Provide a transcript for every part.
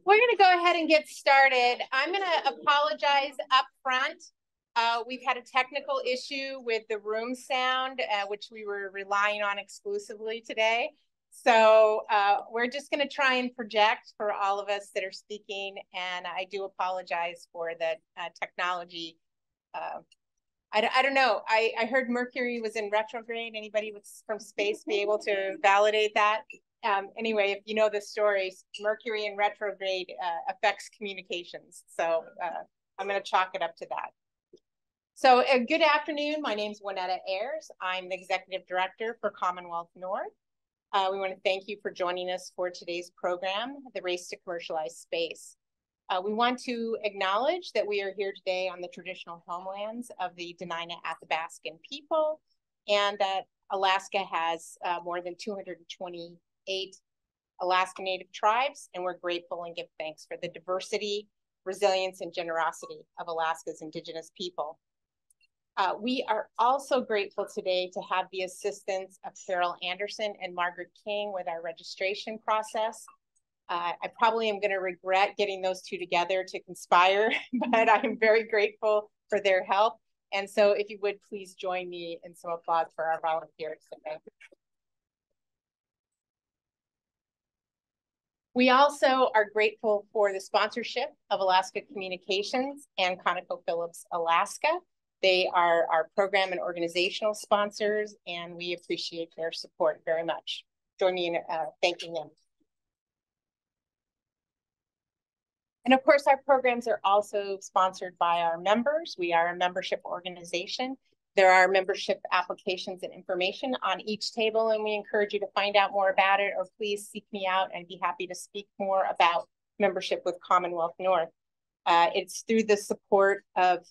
We're going to go ahead and get started. I'm going to apologize up front. We've had a technical issue with the room sound, which we were relying on exclusively today. So we're just going to try and project for all of us that are speaking. And I do apologize for the technology. I don't know. I heard Mercury was in retrograde. Anybody from space be able to validate that? Anyway, if you know the story, Mercury in retrograde affects communications. So I'm going to chalk it up to that. So good afternoon. My name is Juanetta Ayers. I'm the Executive Director for Commonwealth North. We want to thank you for joining us for today's program, The Race to Commercialize Space. We want to acknowledge that we are here today on the traditional homelands of the Dena'ina Athabascan people, and that Alaska has more than 228 Alaska Native tribes, and we're grateful and give thanks for the diversity, resilience, and generosity of Alaska's Indigenous people. We are also grateful today to have the assistance of Carol Anderson and Margaret King with our registration process. I probably am going to regret getting those two together to conspire, but I am very grateful for their help. And so if you would please join me in some applause for our volunteers today. We also are grateful for the sponsorship of Alaska Communications and ConocoPhillips Alaska. They are our program and organizational sponsors, and we appreciate their support very much. Join me in thanking them. And of course, our programs are also sponsored by our members. We are a membership organization. There are membership applications and information on each table, and we encourage you to find out more about it, or please seek me out and be happy to speak more about membership with Commonwealth North. It's through the support of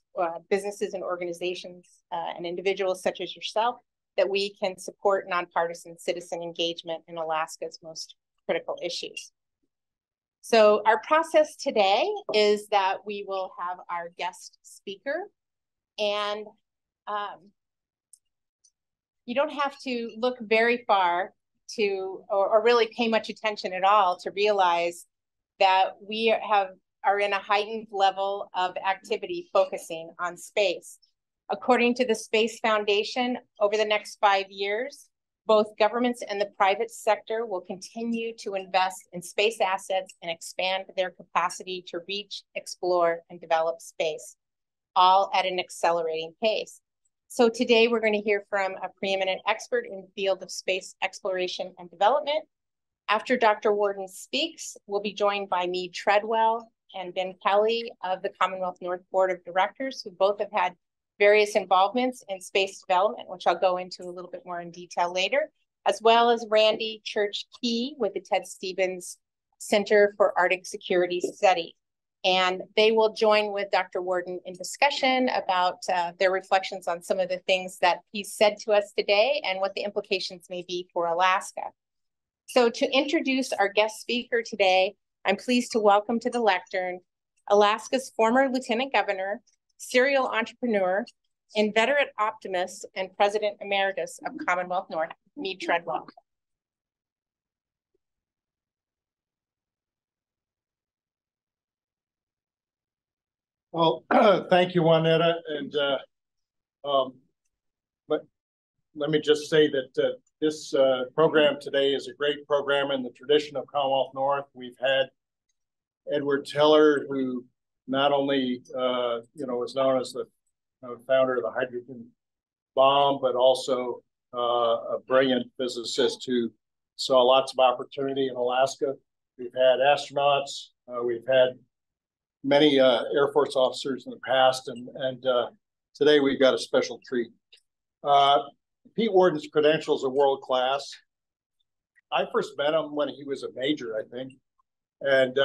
businesses and organizations and individuals such as yourself that we can support nonpartisan citizen engagement in Alaska's most critical issues. So our process today is that we will have our guest speaker, and you don't have to look very far to, or really pay much attention at all to realize that we are in a heightened level of activity focusing on space. According to the Space Foundation, over the next 5 years, both governments and the private sector will continue to invest in space assets and expand their capacity to reach, explore, and develop space, all at an accelerating pace. So today we're going to hear from a preeminent expert in the field of space exploration and development. After Dr. Worden speaks, we'll be joined by Meade Treadwell and Ben Kelly of the Commonwealth North Board of Directors, who both have had various involvements in space development, which I'll go into a little bit more in detail later, as well as Randy Church-Key with the Ted Stevens Center for Arctic Security Study. And they will join with Dr. Worden in discussion about their reflections on some of the things that he said to us today and what the implications may be for Alaska. So to introduce our guest speaker today, I'm pleased to welcome to the lectern Alaska's former Lieutenant Governor, serial entrepreneur, inveterate optimist, and President Emeritus of Commonwealth North, Meade Treadwell. Well, thank you, Juanetta. And let me just say that this program today is a great program in the tradition of Commonwealth North. We've had Edward Teller, who not only was known as the founder of the hydrogen bomb, but also a brilliant physicist who saw lots of opportunity in Alaska. We've had astronauts, we've had many Air Force officers in the past, and today we've got a special treat. Pete Warden's credentials are world class. I first met him when he was a major, I think. And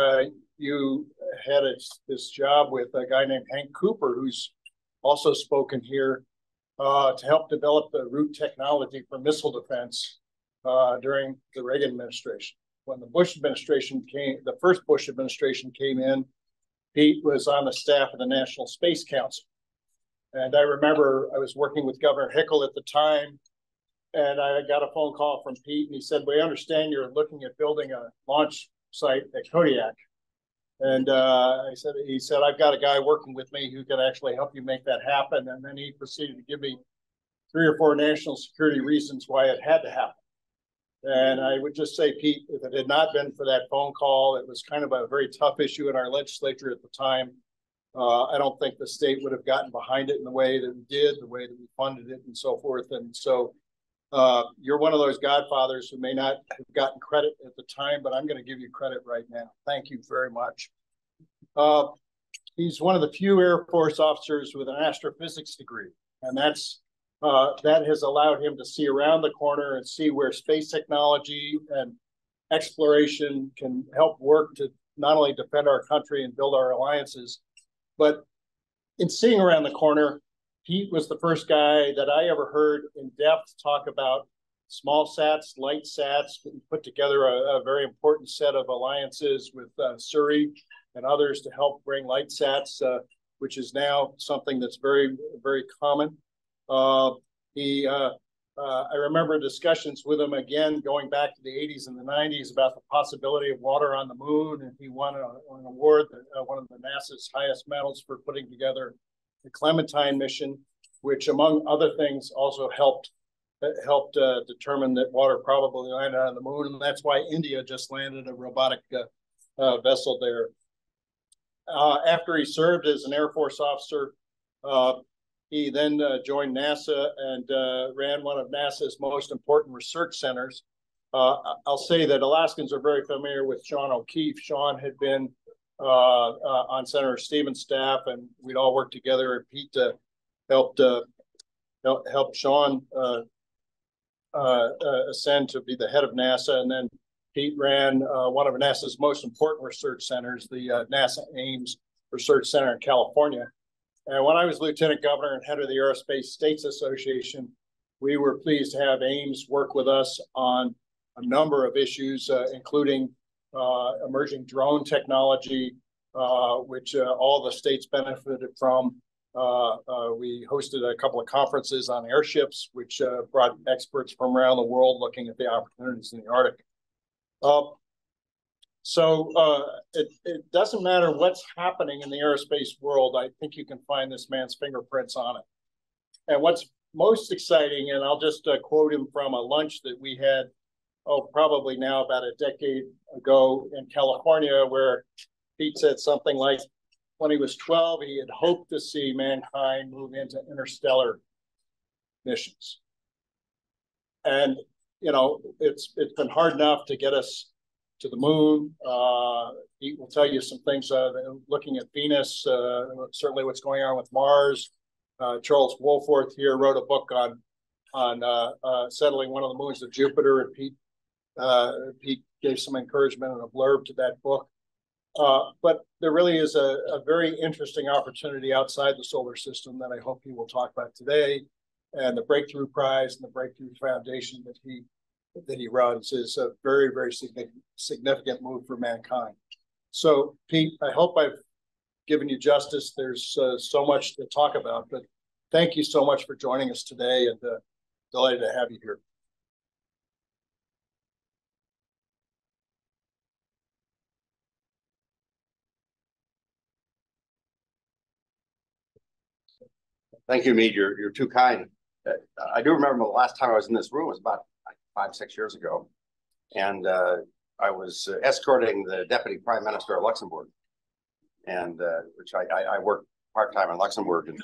you had this job with a guy named Hank Cooper, who's also spoken here, to help develop the root technology for missile defense during the Reagan administration. When the Bush administration came, the first Bush administration came in, Pete was on the staff of the National Space Council. And I remember I was working with Governor Hickel at the time, and I got a phone call from Pete, and he said, "We understand you're looking at building a launch site at Kodiak." And he said, "I've got a guy working with me who can actually help you make that happen." And then he proceeded to give me 3 or 4 national security reasons why it had to happen. And I would just say, Pete, if it had not been for that phone call, it was kind of a very tough issue in our legislature at the time. I don't think the state would have gotten behind it in the way that we did, the way that we funded it, and so forth. And so you're one of those godfathers who may not have gotten credit at the time, but I'm going to give you credit right now. Thank you very much. He's one of the few Air Force officers with an astrophysics degree, and that has allowed him to see around the corner and see where space technology and exploration can help work to not only defend our country and build our alliances, but in seeing around the corner, Pete was the first guy that I ever heard in depth talk about small sats, light sats, put together a very important set of alliances with Surrey and others to help bring light sats, which is now something that's very, very common. I remember discussions with him again going back to the 80s and the 90s about the possibility of water on the moon, and he won an award, one of the NASA's highest medals, for putting together the Clementine mission, which, among other things, also helped determine that water probably landed on the moon, and that's why India just landed a robotic vessel there. After he served as an Air Force officer, he then joined NASA and ran one of NASA's most important research centers. I'll say that Alaskans are very familiar with Sean O'Keefe. Sean had been on Senator Stevens' staff, and we'd all worked together. And Pete helped Sean ascend to be the head of NASA, and then Pete ran one of NASA's most important research centers, the NASA Ames Research Center in California. And when I was lieutenant governor and head of the Aerospace States Association, we were pleased to have Ames work with us on a number of issues, including emerging drone technology, which all the states benefited from. We hosted a couple of conferences on airships, which brought experts from around the world looking at the opportunities in the Arctic. It doesn't matter what's happening in the aerospace world. I think you can find this man's fingerprints on it. And what's most exciting, and I'll just quote him from a lunch that we had, probably now about a decade ago in California, where Pete said something like, when he was 12, he had hoped to see mankind move into interstellar missions. And, you know, it's been hard enough to get us to the moon. He will tell you some things looking at Venus, certainly what's going on with Mars. Charles Wohlforth here wrote a book on settling one of the moons of Jupiter, and Pete gave some encouragement and a blurb to that book. But there really is a very interesting opportunity outside the solar system that I hope he will talk about today. And the Breakthrough Prize and the Breakthrough Foundation that he runs is a very, very significant move for mankind. So, Pete, I hope I've given you justice. There's so much to talk about, but thank you so much for joining us today, and delighted to have you here. Thank you, Meade. You're too kind. I do remember the last time I was in this room was about 5-6 years ago, and I was escorting the Deputy Prime Minister of Luxembourg, and which I worked part-time in Luxembourg, and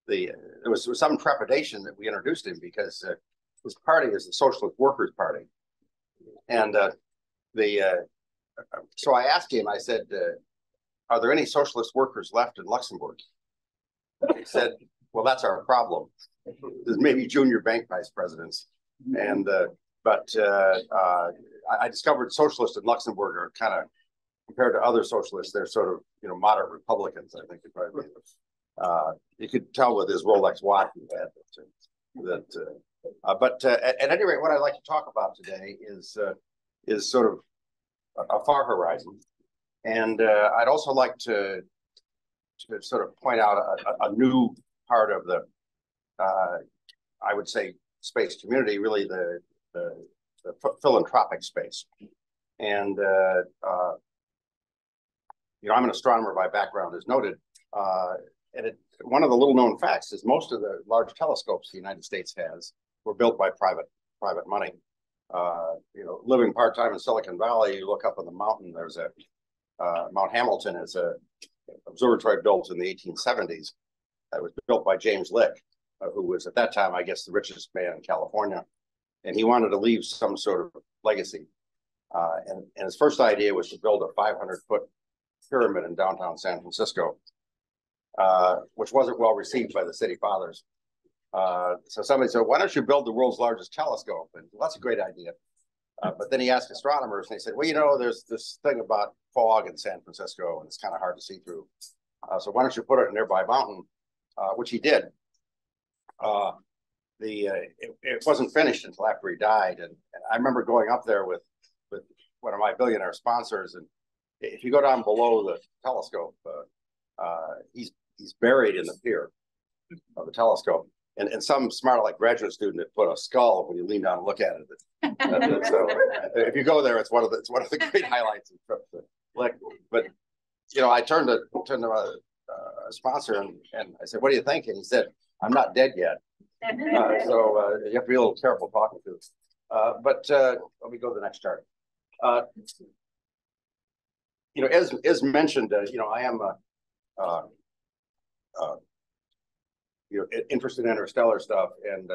there was some trepidation that we introduced him because his party is the Socialist Workers' Party, and so I asked him. I said, "Are there any socialist workers left in Luxembourg?" He said, well, that's our problem. There's maybe junior bank vice presidents. And, I discovered socialists in Luxembourg are kind of, compared to other socialists, they're sort of, moderate Republicans, I think. You could tell with his Rolex watch he had but at any rate, what I'd like to talk about today is sort of a far horizon. And I'd also like to sort of point out a new part of the, I would say, space community, really the philanthropic space. And, I'm an astronomer by background, as noted. And one of the little known facts is most of the large telescopes the United States has were built by private money. Living part-time in Silicon Valley, you look up on the mountain, there's Mount Hamilton is a observatory built in the 1870s that was built by James Lick, who was at that time, I guess, the richest man in California. And he wanted to leave some sort of legacy. And his first idea was to build a 500-foot pyramid in downtown San Francisco, which wasn't well received by the city fathers. So somebody said, why don't you build the world's largest telescope? And well, that's a great idea. But then he asked astronomers, and they said, well, there's this thing about fog in San Francisco, and it's kind of hard to see through. So why don't you put it in a nearby mountain, which he did. It wasn't finished until after he died. And I remember going up there with one of my billionaire sponsors. And if you go down below the telescope, he's buried in the pier of the telescope. And some smart like graduate student had put a skull when you lean down and look at it. So if you go there, it's one of the great highlights. But I turned to a sponsor and I said, "What do you think?" And he said, "I'm not dead yet." So you have to be a little careful talking to us. But let me go to the next chart. As mentioned, I am interested in interstellar stuff, and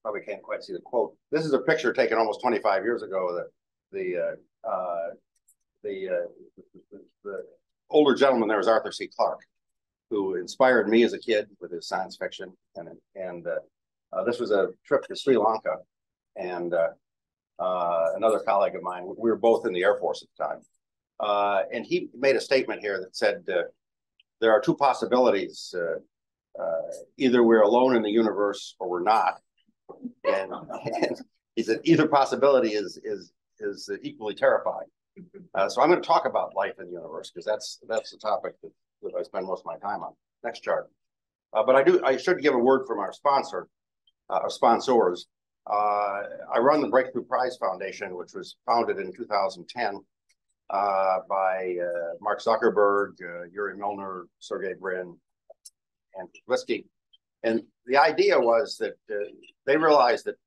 probably can't quite see the quote. This is a picture taken almost 25 years ago. The older gentleman there was Arthur C. Clarke, who inspired me as a kid with his science fiction, and this was a trip to Sri Lanka, and another colleague of mine. We were both in the Air Force at the time, and he made a statement here that said there are two possibilities. Either we're alone in the universe or we're not. And he said either possibility is equally terrifying. So I'm going to talk about life in the universe because that's the topic that I spend most of my time on. Next chart. But I should give a word from our sponsors. I run the Breakthrough Prize Foundation, which was founded in 2010 by Mark Zuckerberg, Yuri Milner, Sergey Brin, and Whiskey. And the idea was that they realized that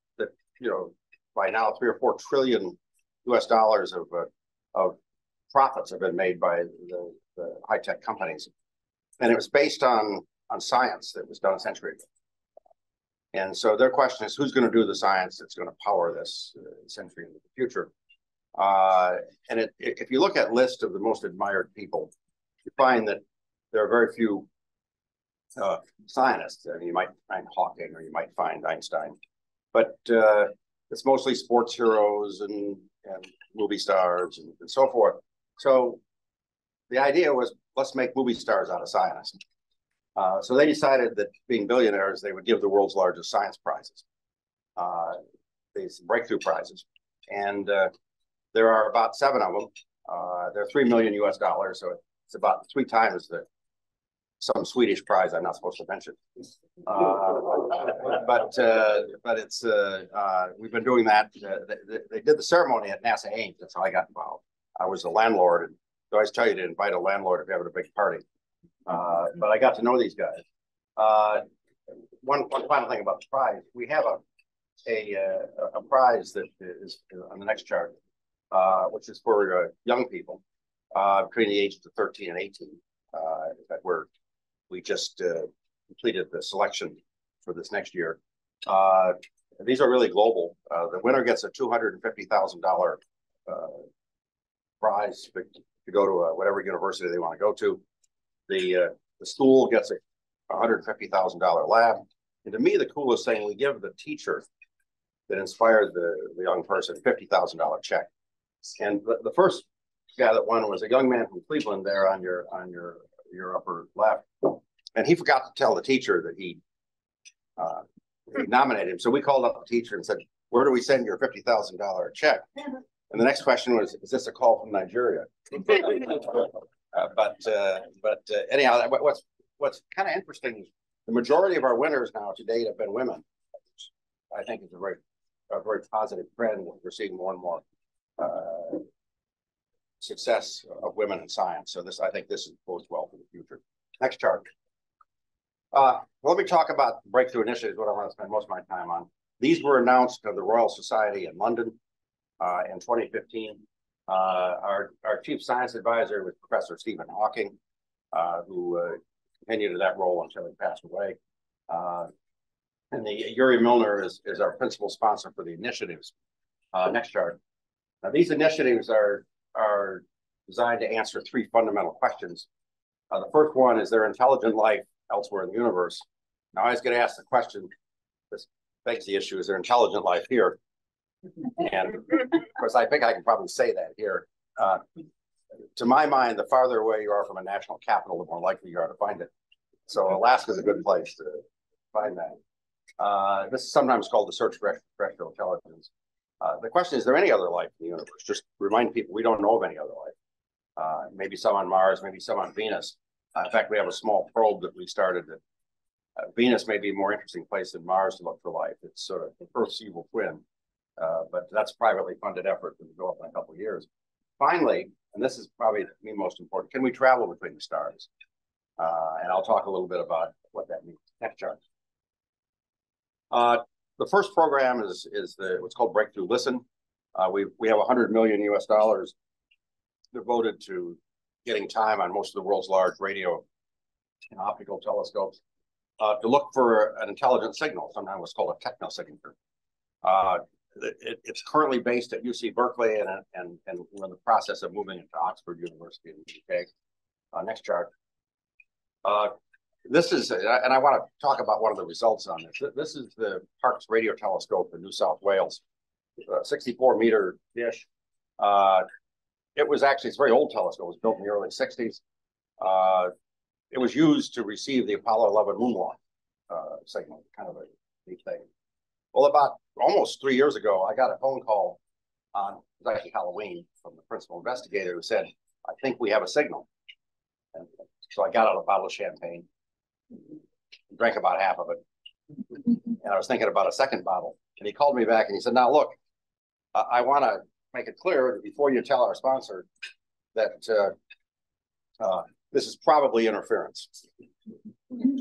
by now $3 or $4 trillion US of profits have been made by the high-tech companies. And it was based on science that was done a century ago. And so their question is, who's going to do the science that's going to power this century into the future? And if you look at a list of the most admired people, you find that there are very few scientists. I mean, you might find Hawking or you might find Einstein, but it's mostly sports heroes and movie stars and so forth. So the idea was, let's make movie stars out of scientists. So they decided that being billionaires, they would give the world's largest science prizes, these breakthrough prizes. And there are about 7 of them. They're $3 million US, so it's about 3 times some Swedish prize I'm not supposed to mention. But it's we've been doing that. They did the ceremony at NASA Ames. That's how I got involved. I was a landlord, and they always tell you to invite a landlord if you're having a big party. But I got to know these guys. One final thing about the prize: we have a prize that is on the next chart, which is for young people between the ages of 13 and 18. That we just completed the selection for this next year. These are really global. The winner gets a $250,000 prize to go to whatever university they want to go to. The school gets $150,000 lab. And to me, the coolest thing, we give the teacher that inspired the young person $50,000 check. And the first guy that won was a young man from Cleveland there on your upper left. And he forgot to tell the teacher that he nominated him. So we called up the teacher and said, where do we send your $50,000 check? And the next question was, is this a call from Nigeria? Anyhow, what's kind of interesting is the majority of our winners now to date have been women. I think it's a very positive trend. We're seeing more and more success of women in science. So I think this bodes well for the future. Next chart. Let me talk about breakthrough initiatives, what I want to spend most of my time on. These were announced to the Royal Society in London in 2015. Our chief science advisor was Professor Stephen Hawking, who continued in that role until he passed away. And Yuri Milner is our principal sponsor for the initiatives. Next chart. Now, these initiatives are designed to answer three fundamental questions. The first one is there intelligent life elsewhere in the universe? Now, I always get asked the question, this begs the issue, is there intelligent life here? And of course, I think I can probably say that here. To my mind, the farther away you are from a national capital, the more likely you are to find it. So Alaska is a good place to find that. This is sometimes called the search for extraterrestrial intelligence. The question is there any other life in the universe? Just remind people we don't know of any other life. Maybe some on Mars, maybe some on Venus. In fact, we have a small probe that we started. Venus may be a more interesting place than Mars to look for life. It's sort of the Earth's evil twin. But that's a privately funded effort that will go up in a couple of years. Finally, and this is probably the most important, can we travel between the stars? And I'll talk a little bit about what that means. Next chart. The first program is what's called Breakthrough Listen. We have $100 million US devoted to getting time on most of the world's large radio and optical telescopes to look for an intelligent signal, sometimes what's called a technosignature. It's currently based at UC Berkeley, and we're in the process of moving into Oxford University in the UK. Next chart. This is, and I want to talk about one of the results on this. This is the Parkes Radio Telescope in New South Wales, 64-meter dish. It's a very old telescope. It was built in the early 60s. It was used to receive the Apollo 11 moonwalk signal, kind of a neat thing. Well, about almost 3 years ago, I got a phone call on, it was actually Halloween, from the principal investigator who said, I think we have a signal. And so I got out a bottle of champagne, drank about half of it, and I was thinking about a second bottle. And he called me back and he said, now look, I want to make it clear that before you tell our sponsor that this is probably interference.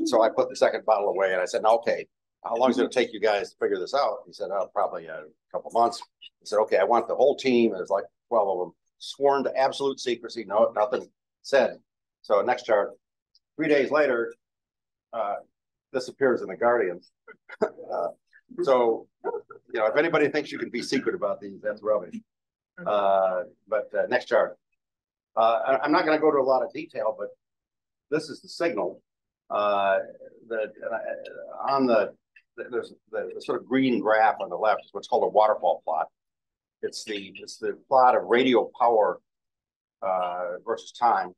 So I put the second bottle away and I said, no, okay, how long is it going to take you guys to figure this out? He said, oh, probably a couple months. He said, okay, I want the whole team, there's like 12 of them, sworn to absolute secrecy, no, nothing said. So next chart, 3 days later, this appears in the Guardian. So, if anybody thinks you can be secret about these, that's rubbish. But next chart. I'm not going to go to a lot of detail, but this is the signal. There's the sort of green graph on the left is what's called a waterfall plot. It's the plot of radio power versus time.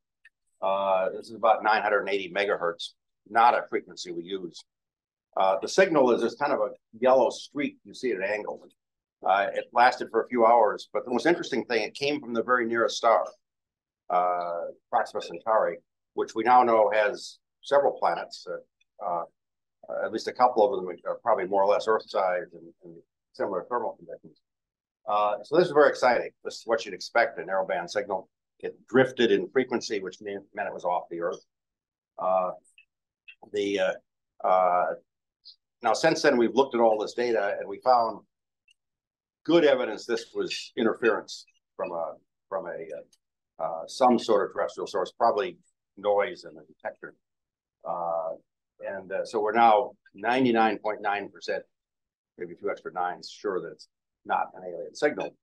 This is about 980 megahertz, not a frequency we use. The signal is this kind of a yellow streak you see at an angle. It lasted for a few hours, but the most interesting thing, it came from the very nearest star, Proxima Centauri, which we now know has several planets. At least a couple of them are probably more or less Earth-sized and similar thermal conditions. So this is very exciting. This is what you'd expect, a narrowband signal. It drifted in frequency, which meant it was off the Earth. Now, since then, we've looked at all this data and we found good evidence this was interference from some sort of terrestrial source, probably noise in the detector. So we're now 99.9%, maybe a few extra nines, sure that it's not an alien signal.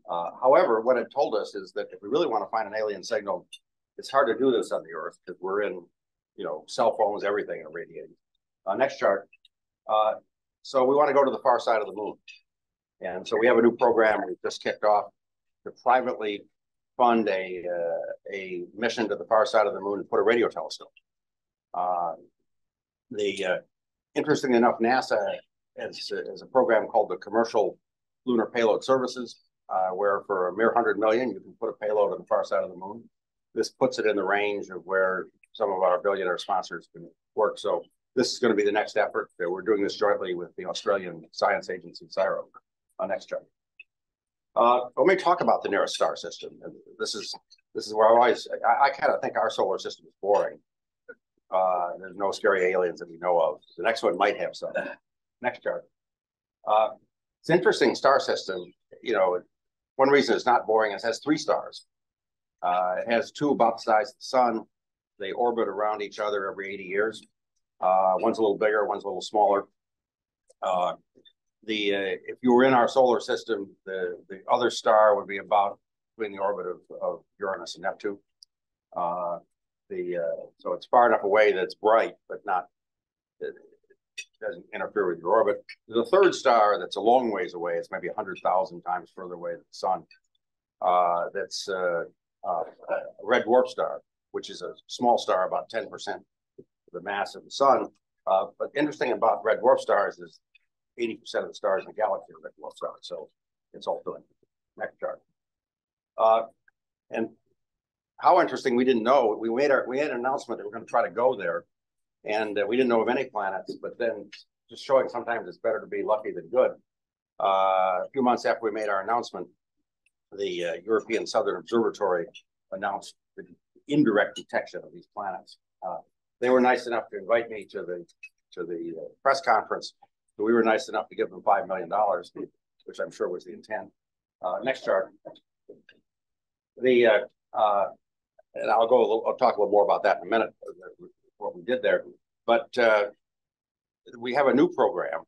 However, what it told us is that if we really want to find an alien signal, it's hard to do this on the Earth because we're in, cell phones, everything irradiating. Next chart. So we want to go to the far side of the moon. And so we have a new program we just kicked off to privately fund a mission to the far side of the moon and put a radio telescope. Interestingly enough, NASA has a program called the Commercial Lunar Payload Services, where for a mere $100 million, you can put a payload on the far side of the moon. This puts it in the range of where some of our billionaire sponsors can work. So this is going to be the next effort. We're doing this jointly with the Australian Science Agency, CSIRO. Next chart. Let me talk about the nearest star system. And this is where I kind of think our solar system is boring. There's no scary aliens that we know of. The next one might have some. Next chart. It's an interesting star system. One reason it's not boring is it has 3 stars. It has 2 about the size of the sun. They orbit around each other every 80 years. One's a little bigger, one's a little smaller. If you were in our solar system, the other star would be about between the orbit of Uranus and Neptune. So it's far enough away that it's bright, but it doesn't interfere with your orbit. There's a 3rd star that's a long ways away. It's maybe 100,000 times further away than the sun. That's a red dwarf star, which is a small star, about 10% of the mass of the sun. But interesting about red dwarf stars is 80% of the stars in the galaxy are red dwarf stars. So it's all doing. Next chart. And how interesting, we didn't know. We had an announcement that we're going to try to go there, and we didn't know of any planets. But then, just showing sometimes it's better to be lucky than good. A few months after we made our announcement, the European Southern Observatory announced the indirect detection of these planets. They were nice enough to invite me to the press conference. So we were nice enough to give them $5 million, which I'm sure was the intent. Next chart. And I'll talk a little more about that in a minute, what we did there. But we have a new program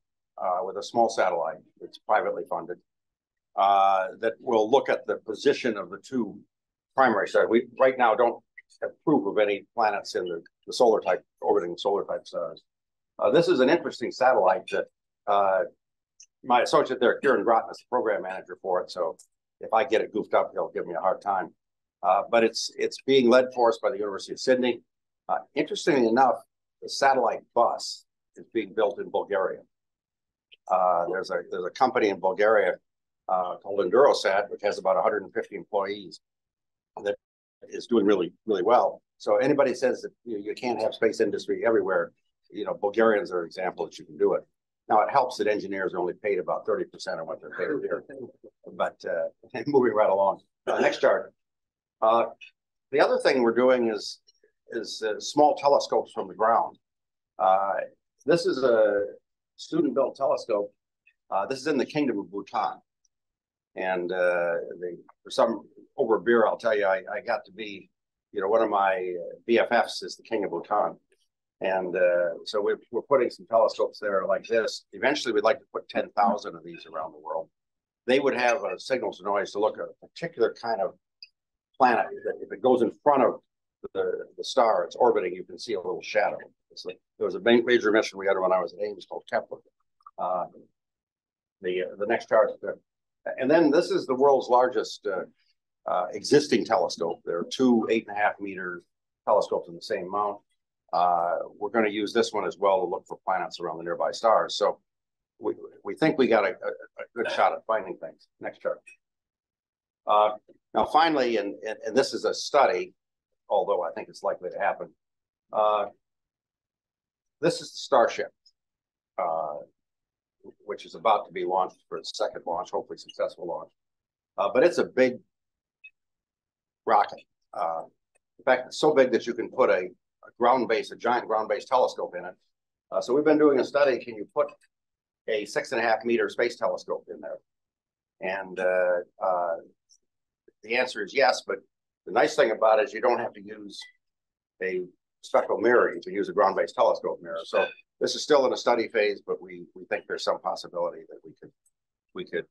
with a small satellite that's privately funded that will look at the position of the 2 primary stars. We right now don't have proof of any planets in the solar type, orbiting solar type stars. This is an interesting satellite that my associate there, Kieran Groton, is the program manager for it. So if I get it goofed up, he'll give me a hard time. But it's being led for us by the University of Sydney. Interestingly enough, the satellite bus is being built in Bulgaria. There's a company in Bulgaria called Endurosat, which has about 150 employees, that is doing really, really well. So anybody says that you can't have space industry everywhere, Bulgarians are an example that you can do it. Now, it helps that engineers are only paid about 30% of what they're paid here. But moving right along. Next chart. The other thing we're doing is small telescopes from the ground. This is a student-built telescope. This is in the Kingdom of Bhutan. And for some, over beer, I'll tell you, I got to be, one of my BFFs is the King of Bhutan. And so we're putting some telescopes there like this. Eventually, we'd like to put 10,000 of these around the world. They would have a signal to noise to look at a particular kind of planet. That if it goes in front of the star it's orbiting, you can see a little shadow. There was a major mission we had when I was at Ames called Kepler. The next chart. And then this is the world's largest existing telescope. There are 2 8.5-meter telescopes in the same mount. We're going to use this one as well to look for planets around the nearby stars. So we think we got a good shot at finding things. Next chart. Now, finally, and this is a study, although I think it's likely to happen. This is the Starship, which is about to be launched for its 2nd launch, hopefully successful launch. But it's a big rocket. In fact, it's so big that you can put a giant ground-based telescope in it. So we've been doing a study. Can you put a 6.5-meter space telescope in there? And the answer is yes. But the nice thing about it is you don't have to use a special mirror. You can use a ground-based telescope mirror. So this is still in a study phase, but we think there's some possibility that we could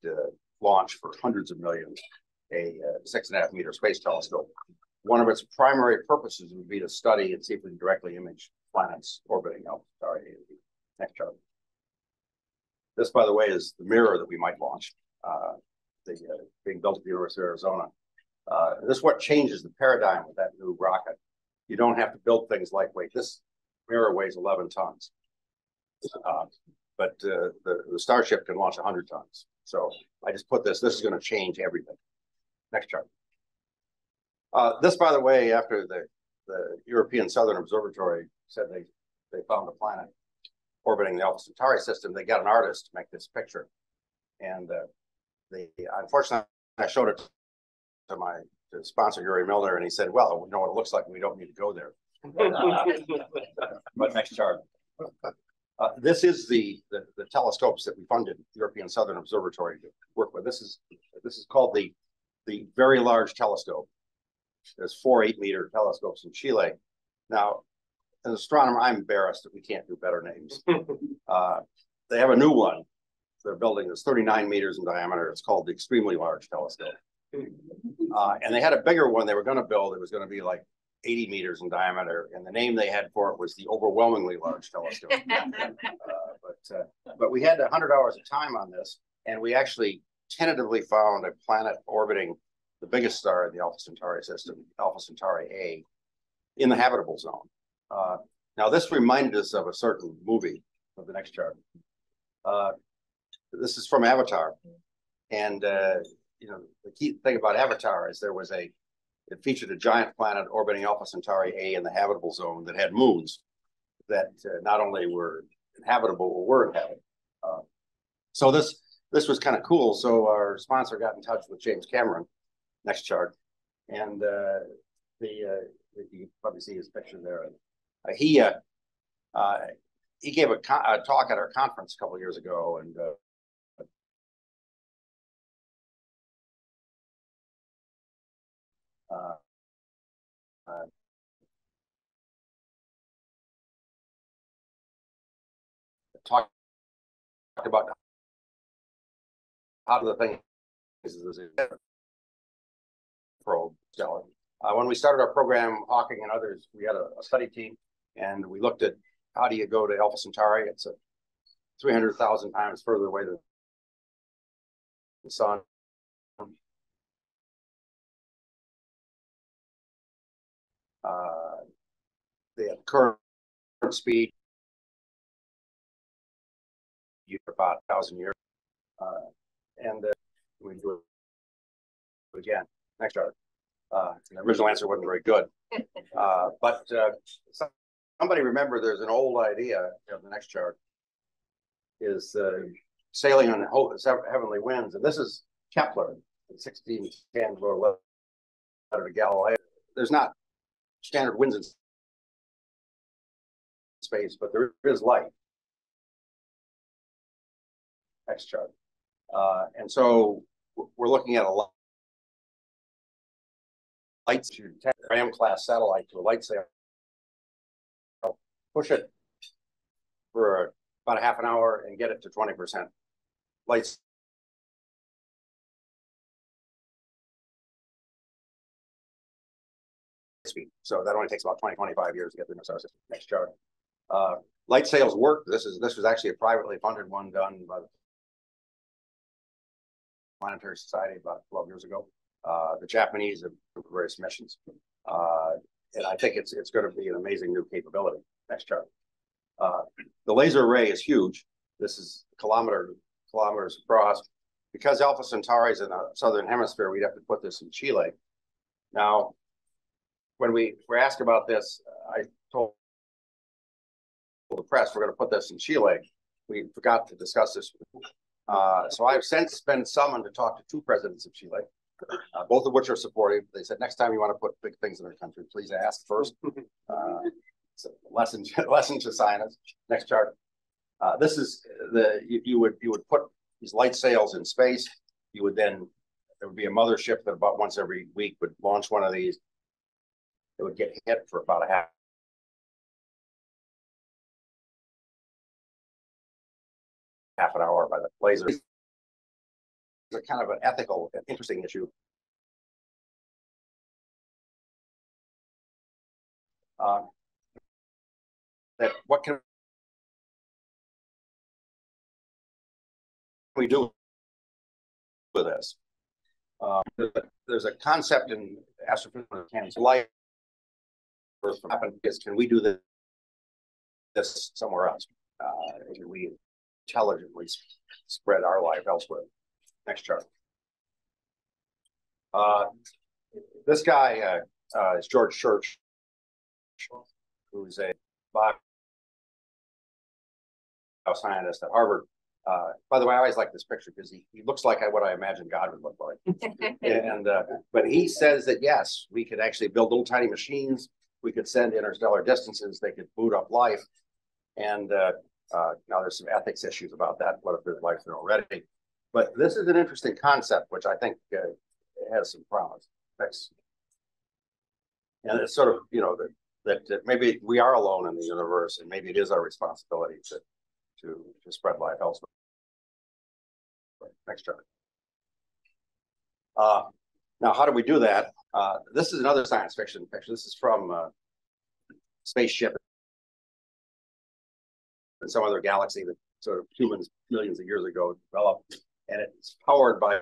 launch for hundreds of millions a 6.5-meter space telescope. one of its primary purposes would be to study and see if we can directly image planets orbiting Alpha Centauri. Next chart. This, by the way, is the mirror that we might launch, being built at the University of Arizona. This is what changes the paradigm with that new rocket. You don't have to build things lightweight. This mirror weighs 11 tons. But the Starship can launch 100 tons. So I just put this is going to change everything. Next chart. This, by the way, after the European Southern Observatory said they found a planet orbiting the Alpha Centauri system, they got an artist to make this picture. And unfortunately, I showed it to my sponsor, Yuri Milner, and he said, well, we know what it looks like, and we don't need to go there. But next chart. This is the telescopes that we funded the European Southern Observatory to work with. This is called the Very Large Telescope. There's 4 8-meter telescopes in Chile. Now, as an astronomer, I'm embarrassed that we can't do better names. They have a new one they're building that's 39 meters in diameter. It's called the Extremely Large Telescope. And they had a bigger one they were going to build. It was going to be like 80 meters in diameter, and the name they had for it was the Overwhelmingly Large Telescope. But we had 100 hours of time on this, and we actually tentatively found a planet orbiting the biggest star in the Alpha Centauri system, Alpha Centauri A, in the habitable zone. Now, this reminded us of a certain movie. Of the next chart. This is from Avatar, and you know, the key thing about Avatar is it featured a giant planet orbiting Alpha Centauri A in the habitable zone that had moons that not only were inhabitable, but were inhabitable. So this was kind of cool. So our sponsor got in touch with James Cameron. Next chart, and you can probably see his picture there. He gave a talk at our conference a couple of years ago, and talked about how the thing is probe stellar. When we started our program, Hawking and others, we had a study team, and we looked at how do you go to Alpha Centauri. It's 300,000 times further away than the sun. The current speed about 1,000 years, and we do it again. Next chart. The original answer wasn't very good, but somebody remember there's an old idea of the next chart is sailing on heavenly winds, and this is Kepler in 1610 wrote a letter to Galileo. There's not standard winds in space, but there is light. Next chart. And so we're looking at a light Ram-class satellite to a light sail. Push it for about a half an hour and get it to 20% light speed. So that only takes about 20-25 years to get through the solar system. Next chart. Light sails work. This was actually a privately funded one done by the Planetary Society about 12 years ago. The Japanese have various missions, and I think it's going to be an amazing new capability. Next chart. The laser array is huge. This is kilometers across. Because Alpha Centauri is in the southern hemisphere, we'd have to put this in Chile. Now, when we were asked about this, I told the press we're going to put this in Chile. We forgot to discuss this. So I've since been summoned to talk to 2 presidents of Chile, both of which are supportive. They said, next time you want to put big things in our country, please ask first. It's a lesson to science. Next chart. This is you would put these light sails in space. You would then, there would be a mothership that about once every week would launch one of these. It would get hit for about a half an hour by the laser. It's a kind of an ethical and interesting issue. that what can we do with this? There's a concept in astrophysics life. Can we do this somewhere else? Can we intelligently spread our life elsewhere? Next chart. This guy is George Church, who's a bioscientist at Harvard. By the way, I always like this picture because he looks like what I imagine God would look like. But he says that yes, we could actually build little tiny machines. We could send interstellar distances. They could boot up life. And now there's some ethics issues about that. What if there's life there already? But this is an interesting concept, which I think has some promise. Thanks. And it's sort of, that maybe we are alone in the universe, and maybe it is our responsibility to spread life elsewhere. Next chart. Now, how do we do that? This is another science fiction picture. This is from spaceship in some other galaxy that sort of humans millions of years ago developed, and it's powered by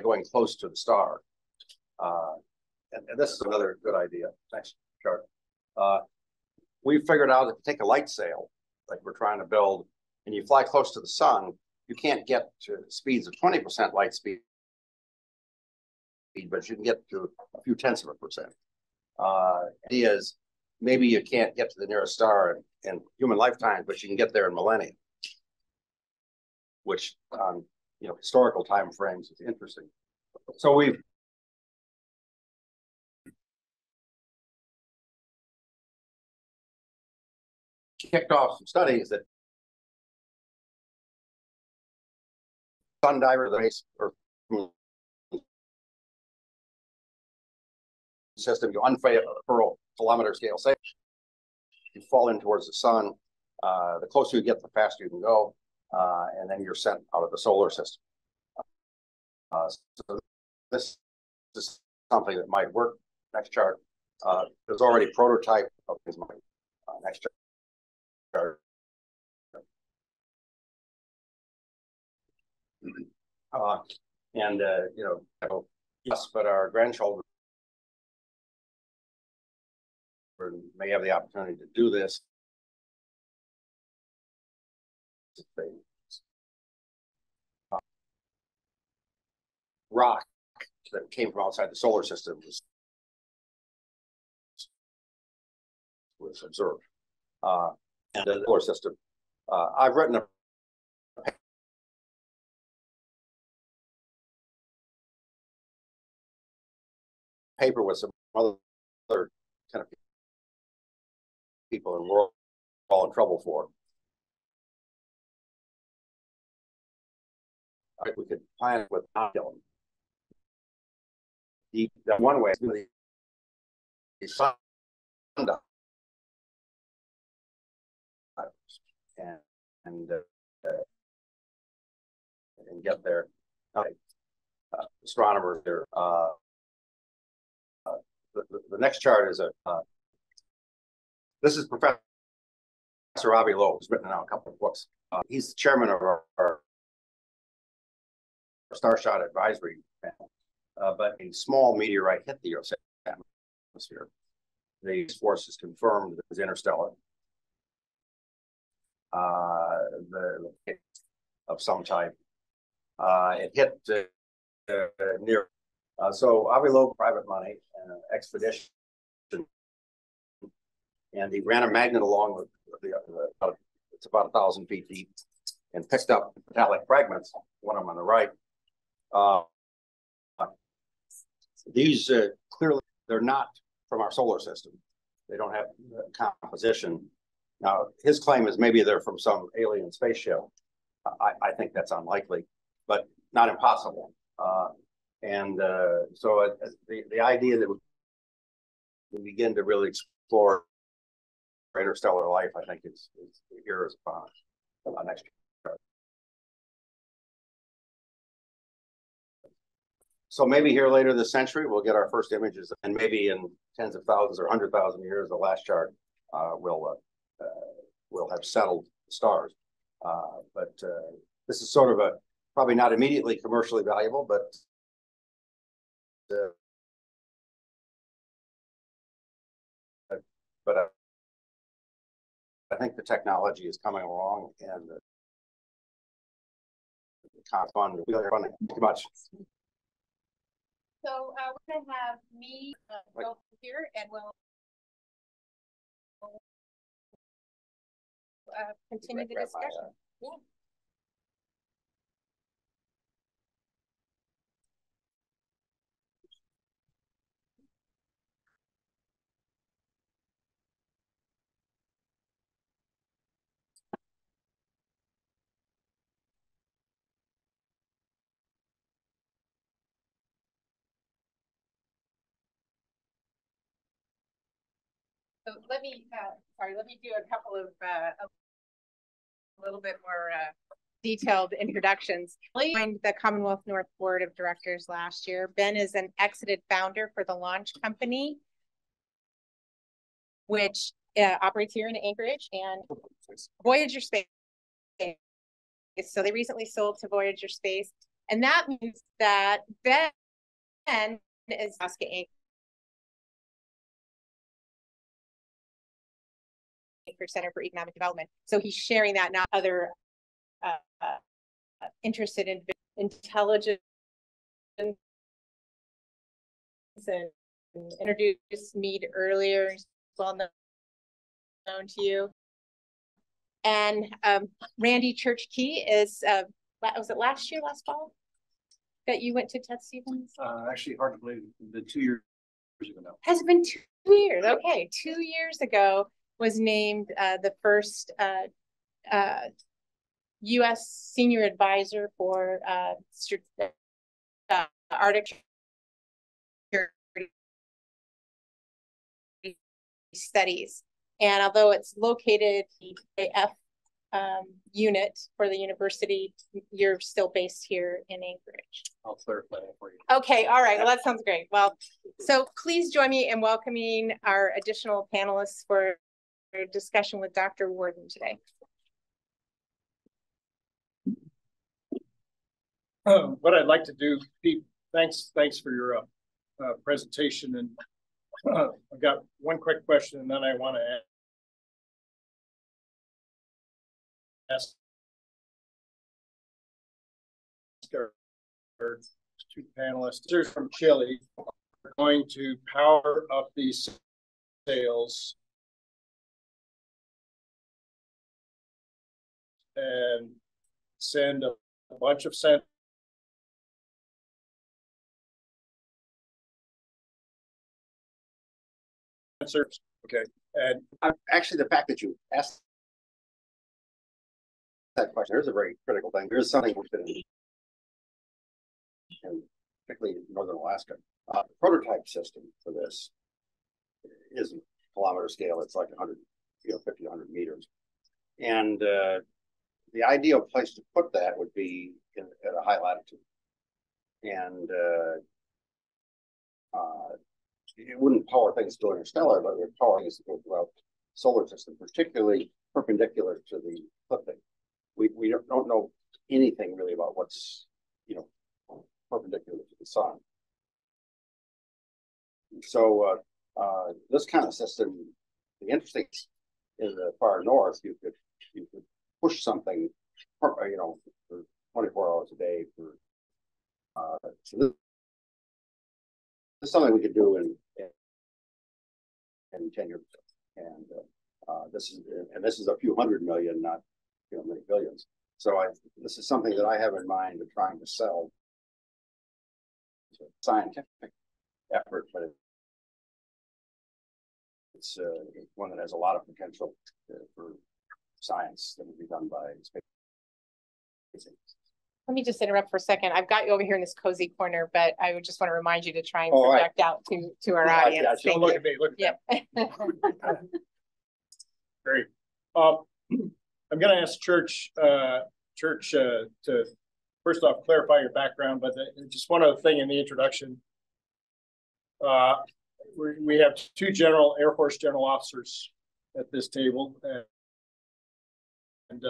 going close to the star. And this is another good idea. Next chart. We figured out that to take a light sail, like we're trying to build, and you fly close to the sun, you can't get to speeds of 20% light speed, but you can get to a few tenths of a percent. Idea is maybe you can't get to the nearest star in human lifetimes, but you can get there in millennia, which historical time frames is interesting. So we've kicked off some studies that sun diver the base or system, you unfurl kilometer scale sail, you fall in towards the sun. The closer you get, the faster you can go, and then you're sent out of the solar system. So this is something that might work. Next chart. There's already prototype of these. Next chart. Yes, but our grandchildren may have the opportunity to do this. Rock that came from outside the solar system was observed. And the solar system. I've written a paper with some other kind of people, and we're all in trouble for it. We could plan it without killing. That one way is really sun and get there. Astronomers there. The next chart is this is Professor Avi Loeb, who's written now a couple of books. He's the chairman of our Starshot Advisory Panel. But a small meteorite hit the Earth's atmosphere. The force is confirmed that it was interstellar. Of some type. It hit near. So Avi Loeb, private money, expedition, and he ran a magnet along with it's about 1,000 feet deep, and picked up metallic fragments. One of them on the right. These clearly they're not from our solar system. They don't have composition. Now his claim is maybe they're from some alien spaceship. I think that's unlikely, but not impossible. So the idea that we begin to really explore interstellar life, I think, is here is upon us. Next chart. So maybe here later this century, we'll get our first images, and maybe in tens of thousands or 100,000 years, the last chart will have settled the stars. But this is sort of a probably not immediately commercially valuable, but I think the technology is coming along, and the fun. Too much. So we're going to have me go here, and we'll continue the discussion. Yeah. So let me do a couple of a little bit more detailed introductions. I joined the Commonwealth North Board of Directors last year. Ben is an exited founder for the launch company, which operates here in Anchorage, and Voyager Space. So they recently sold to Voyager Space, and that means that Ben is asking Anchorage Center for Economic Development. So he's sharing that, not other interested in intelligence, and introduced Mead earlier, well known to you. And Randy Church Key is, was it last fall that you went to Ted Stevens? Actually, hard to believe, the 2 years ago now. Has it been 2 years? Okay, 2 years ago was named the first U.S. senior advisor for Arctic studies. And although it's located the AF unit for the university, you're still based here in Anchorage. I'll clarify that for you. Okay, all right. Well, that sounds great. Well, so please join me in welcoming our additional panelists for a discussion with Dr. Worden today. What I'd like to do, Pete, thanks for your presentation. And I've got one quick question, and then I want to ask our two panelists from Chile are going to power up these sails and send a bunch of sensors. Okay, and actually, the fact that you asked that question, there's a very critical thing. There's something we've been in, and particularly in northern Alaska. The prototype system for this is kilometer scale. It's like 100, 50 to 100 meters, and the ideal place to put that would be at a high latitude, and it wouldn't power things to interstellar, but it would power things to go throughout the solar system, particularly perpendicular to the ecliptic. We don't know anything really about what's perpendicular to the sun. So this kind of system, the interesting in the far north, you could push something, for 24 hours a day for. So this is something we could do in 10 years, and this is a few hundred million, not many billions. So this is something that I have in mind of trying to sell. It's a scientific effort, but it's one that has a lot of potential for science that would be done by space. Let me just interrupt for a second. I've got you over here in this cozy corner, but I would just want to remind you to try and project out to our audience. Don't look at me. Look at that. Great. I'm going to ask Church to first off, clarify your background, but just one other thing in the introduction. We have two Air Force general officers at this table, and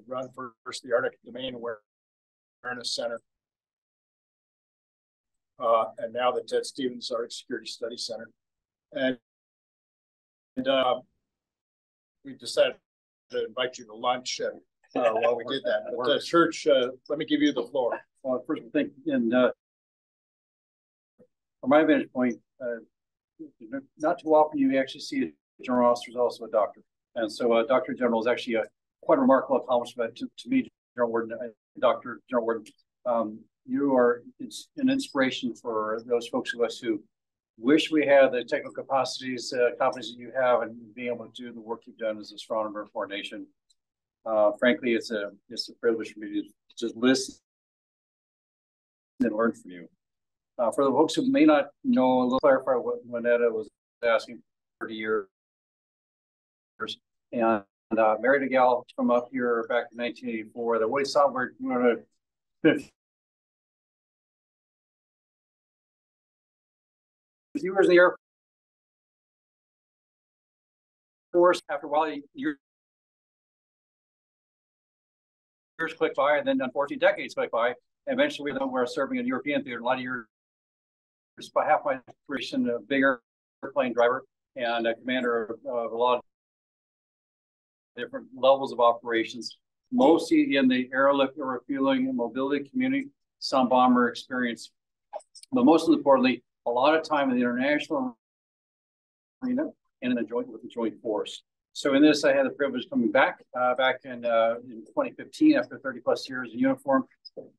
run first the Arctic Domain Awareness Center, and now the Ted Stevens Arctic Security Study Center, and we decided to invite you to lunch while we did that. But Church, let me give you the floor. First, I think, and from my vantage point, not too often you actually see a general officer is also a doctor, and so Dr. General is actually quite a remarkable accomplishment to me, General Warden, Dr. General Warden. You are an inspiration for those folks of us who wish we had the technical capacities, competencies that you have, and being able to do the work you've done as a strong member for our nation. Frankly, it's a privilege for me to just listen and learn from you. For the folks who may not know, a little clarify what Manetta was asking 30 years. And married a gal from up here back in 1984. The way software, you were in the Air Force. After a while, years clicked by, and then unfortunately decades clicked by. And eventually, we were serving in European theater. A lot of years, by half my career, a bigger airplane driver and a commander of a lot of different levels of operations, mostly in the airlift, refueling, and mobility community, some bomber experience. But most importantly, a lot of time in the international arena and in the joint force. So in this, I had the privilege of coming back in 2015 after 30 plus years in uniform,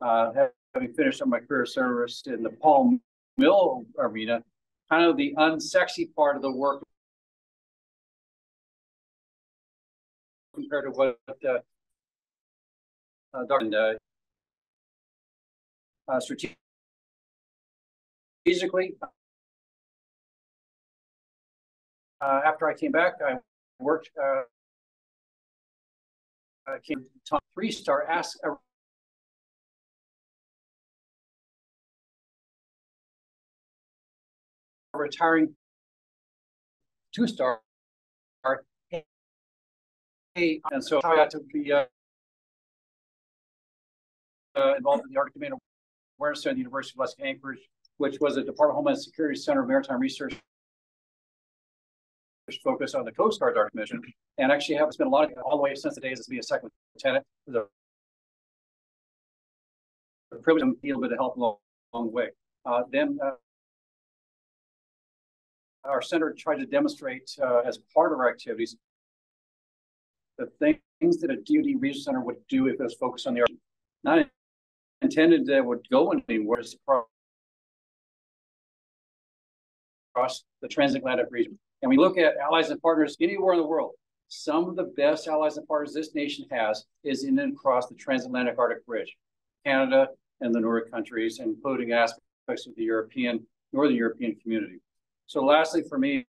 having finished up my career service in the Palm Mill arena, kind of the unsexy part of the work compared to what Dr. Strategically, after I came back, I worked, came top 3-star, asked a retiring 2-star, and so I got to be involved in the Arctic Domain Awareness Center at the University of Alaska Anchorage, which was a Department of Homeland Security Center of Maritime Research focused on the Coast Guard Arctic Mission, and actually have spent a lot of all the way since the days as being a second lieutenant. The privilege of being able to help along the way. Then our center tried to demonstrate as part of our activities the things that a DoD Regional Center would do if it was focused on the Arctic. Not intended that it would go anywhere across the transatlantic region. And we look at allies and partners anywhere in the world. Some of the best allies and partners this nation has is in and across the transatlantic Arctic Ridge, Canada and the Nordic countries, including aspects of the Northern European community. So lastly, for me,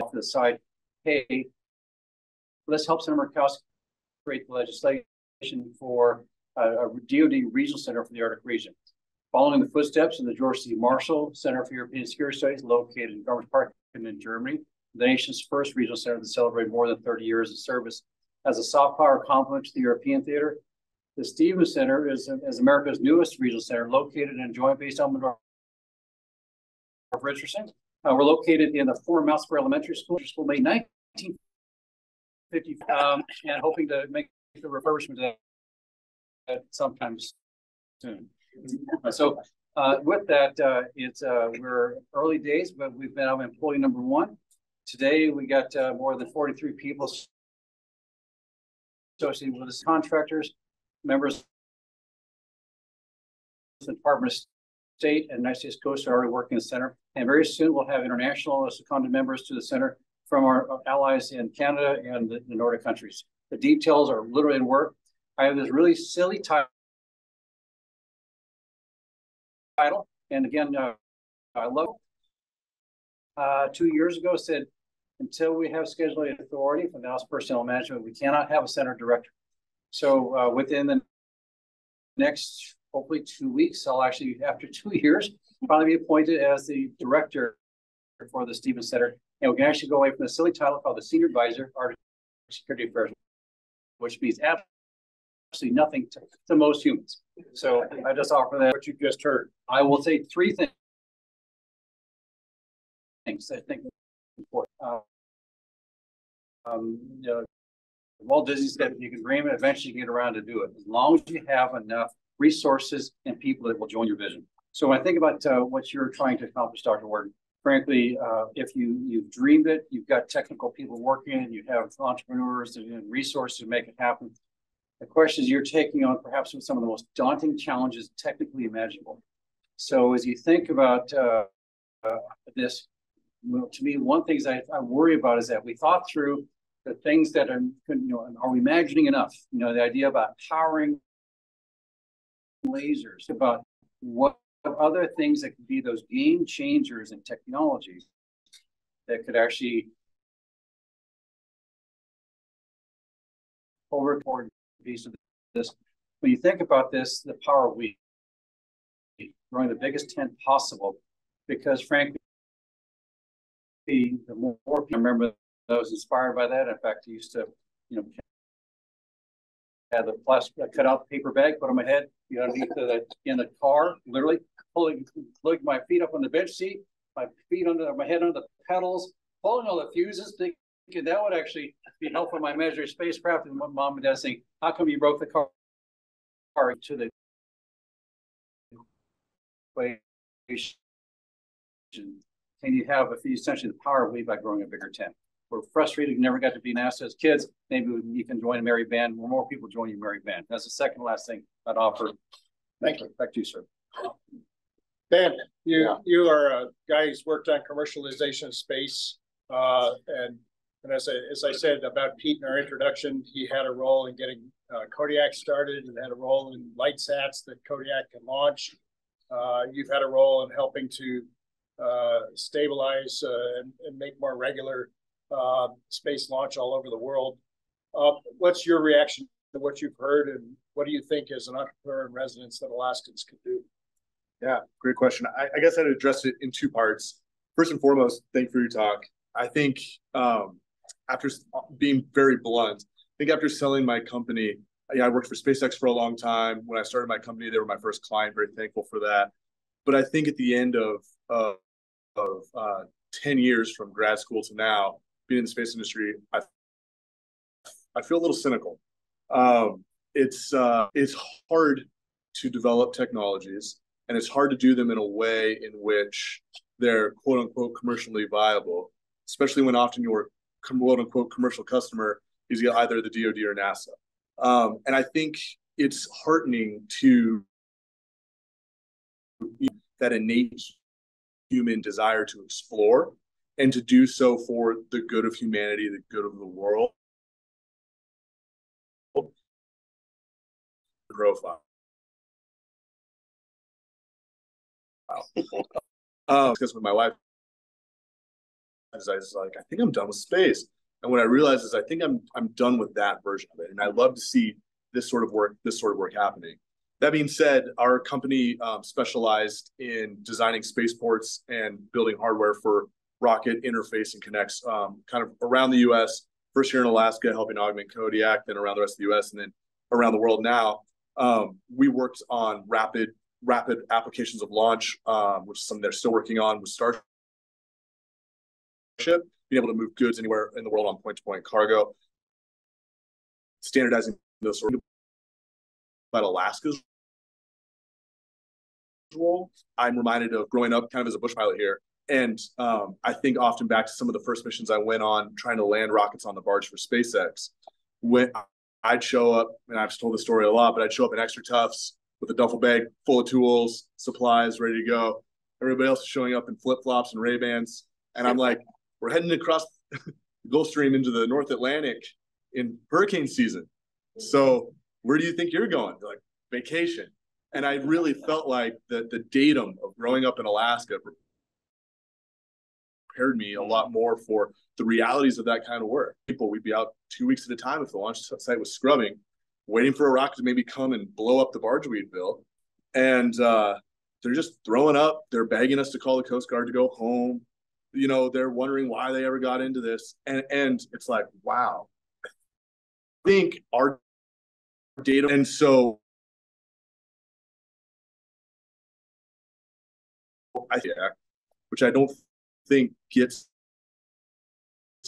off the side, hey, let's help Senator Murkowski create the legislation for a DoD Regional Center for the Arctic region. Following the footsteps of the George C. Marshall Center for European Security Studies, located in Garmisch-Partenkirchen in Germany, the nation's first regional center that celebrated more than 30 years of service as a soft power complement to the European theater. The Stevens Center is America's newest regional center, located in Joint Base Elmendorf Richardson. We're located in the former Mount Spur Elementary School, made 1950, and hoping to make the refurbishment sometime soon. So with that, we're early days, but we've been on employee number 1. Today, we got more than 43 people associated with us, contractors, members of the Department of State and United States Coast are already working in the center. And very soon, we'll have international seconded members to the center from our allies in Canada and the Nordic countries. The details are literally in work. I have this really silly title. And again, I love it. 2 years ago said, until we have scheduling authority from the House Personnel Management, we cannot have a center director. So within the next, hopefully 2 weeks, I'll actually, after 2 years, probably be appointed as the director for the Stevens Center. And we can actually go away from the silly title called the Senior Advisor, Art Security Affairs, which means absolutely nothing to most humans. So I just offer that. What you just heard. I will say three things I think important. You know, Walt Disney said you can dream it, eventually you get around to do it, as long as you have enough resources and people that will join your vision. So when I think about what you're trying to accomplish, Dr. Wharton, frankly, if you've dreamed it, you've got technical people working, and you have entrepreneurs and resources to make it happen. The question is, you're taking on perhaps some of the most daunting challenges technically imaginable. So as you think about this, well, to me, one thing I worry about is that we thought through the things that are, are we imagining enough? The idea about powering lasers, about what other things that could be those game changers in technology that could actually over piece of this. When you think about this, the power of we growing the biggest tent possible, because frankly, the more people, I remember I was inspired by that. In fact, I used to, have the plastic cut out paper bag, put on my head, underneath in the car, literally pulling my feet up on the bench seat, my feet under my head under the pedals, pulling all the fuses, thinking that would actually be helpful in my imaginary spacecraft. And my mom and dad saying, "How come you broke the car to the equation?" And you have essentially the power of we by growing a bigger tent. We're frustrated, we never got to be NASA as kids. Maybe you can join a merry band. More people join your merry band. That's the second last thing I'd offer. Thank you. Back to you, sir. Ben, you are a guy who's worked on commercialization of space. And as I said about Pete in our introduction, he had a role in getting Kodiak started and had a role in LightSats that Kodiak can launch. You've had a role in helping to stabilize and make more regular space launch all over the world. What's your reaction to what you've heard, and what do you think as an entrepreneur in residence that Alaskans could do? Yeah, great question. I guess I'd address it in two parts. First and foremost, thank you for your talk. I think after being very blunt, I think after selling my company, I worked for SpaceX for a long time. When I started my company, they were my first client. Very thankful for that. But I think at the end of 10 years from grad school to now, being in the space industry, I feel a little cynical. It's hard to develop technologies, and it's hard to do them in a way in which they're quote unquote commercially viable, especially when often your quote unquote commercial customer is either the DoD or NASA. And I think it's heartening to that innate human desire to explore and to do so for the good of humanity, the good of the world. Profile. Because with my wife, I was like, I think I'm done with space. And what I realized is I think I'm done with that version of it. And I love to see this sort of work happening. That being said, our company specialized in designing spaceports and building hardware for rocket interface and connects kind of around the US, first here in Alaska, helping augment Kodiak, then around the rest of the US, and then around the world now. We worked on rapid applications of launch, which is something they're still working on with Starship, being able to move goods anywhere in the world on point-to-point cargo, standardizing those sort of. But Alaska's role, I'm reminded of growing up kind of as a bush pilot here. And I think often back to some of the first missions I went on trying to land rockets on the barge for SpaceX. When I'd show up, and I've told the story a lot, but I'd show up in extra tufts with a duffel bag full of tools, supplies, ready to go. Everybody else is showing up in flip-flops and Ray-Bans. And I'm like, we're heading across the Gulf Stream into the North Atlantic in hurricane season. So where do you think you're going? They're like, vacation. And I really felt like the datum of growing up in Alaska prepared me a lot more for the realities of that kind of work. We'd be out 2 weeks at a time if the launch site was scrubbing. waiting for a rocket to maybe come and blow up the barge we'd built. And they're just throwing up. They're begging us to call the Coast Guard to go home. You know, they're wondering why they ever got into this. And it's like, wow. I think our data, and so which I don't think gets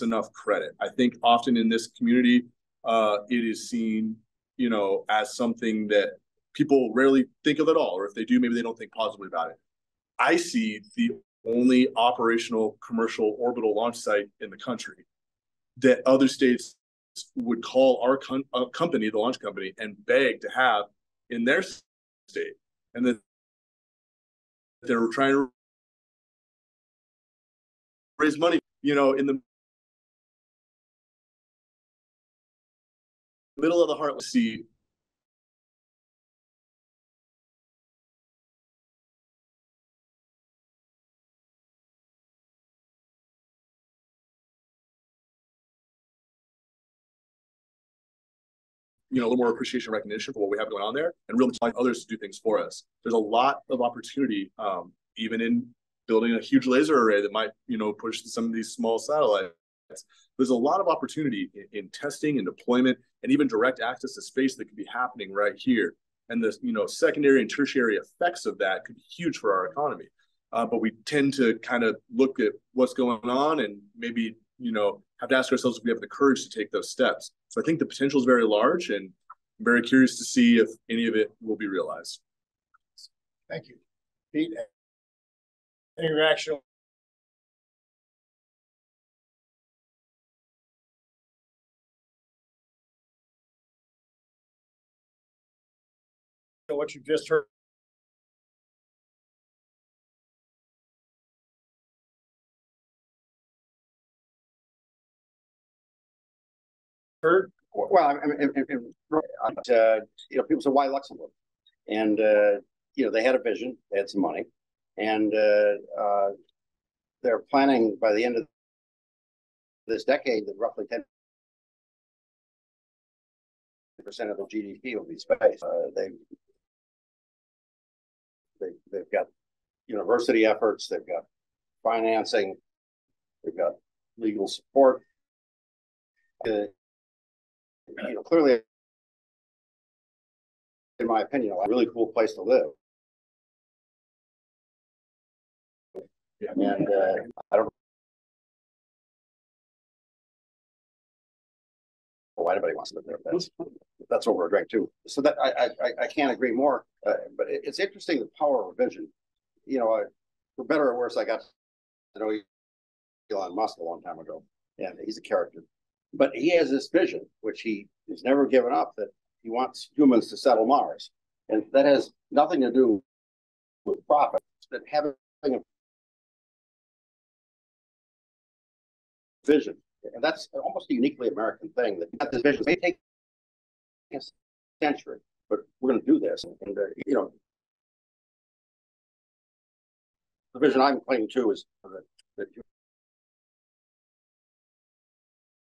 enough credit. I think often in this community, it is seen, you know, as something that people rarely think of at all, or if they do, maybe they don't think positively about it. I see the only operational commercial orbital launch site in the country that other states would call our company, the launch company, and beg to have in their state, and that they're trying to raise money, you know, in the middle of the heart. See, you know, a little more appreciation, recognition for what we have going on there, and really find others to do things for us. There's a lot of opportunity, even in building a huge laser array that might, you know, push some of these small satellites. There's a lot of opportunity in testing and deployment, and even direct access to space that could be happening right here. And the, you know, secondary and tertiary effects of that could be huge for our economy. But we tend to kind of look at what's going on and maybe, you know, have to ask ourselves if we have the courage to take those steps. So I think the potential is very large, and I'm very curious to see if any of it will be realized. Thank you. Pete, any reaction? What you just heard? Well, I mean, you know, people say, why Luxembourg? And, you know, they had a vision, they had some money, and they're planning by the end of this decade that roughly 10% of the GDP will be space. They've got university efforts, they've got financing, they've got legal support. You know, clearly, in my opinion, a really cool place to live. And I don't know why anybody wants to live there. That's what we're agreeing to. So that I can't agree more. But it's interesting, the power of vision. You know, for better or worse, I got to know Elon Musk a long time ago, and he's a character. But he has this vision, which he has never given up, that he wants humans to settle Mars. And that has nothing to do with profit. That having a vision, and that's almost a uniquely American thing, that this vision may take a century, but we're going to do this. And you know, the vision I'm claiming to is that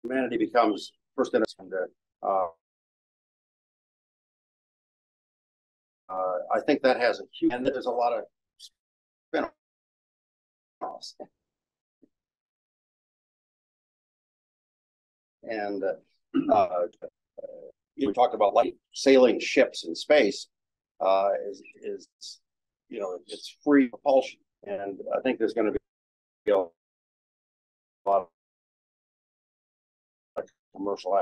humanity becomes first in and I think that has a huge, and there's a lot of spin-offs. And you talked about like sailing ships in space is you know, it's free propulsion, and I think there's going to be a lot of commercial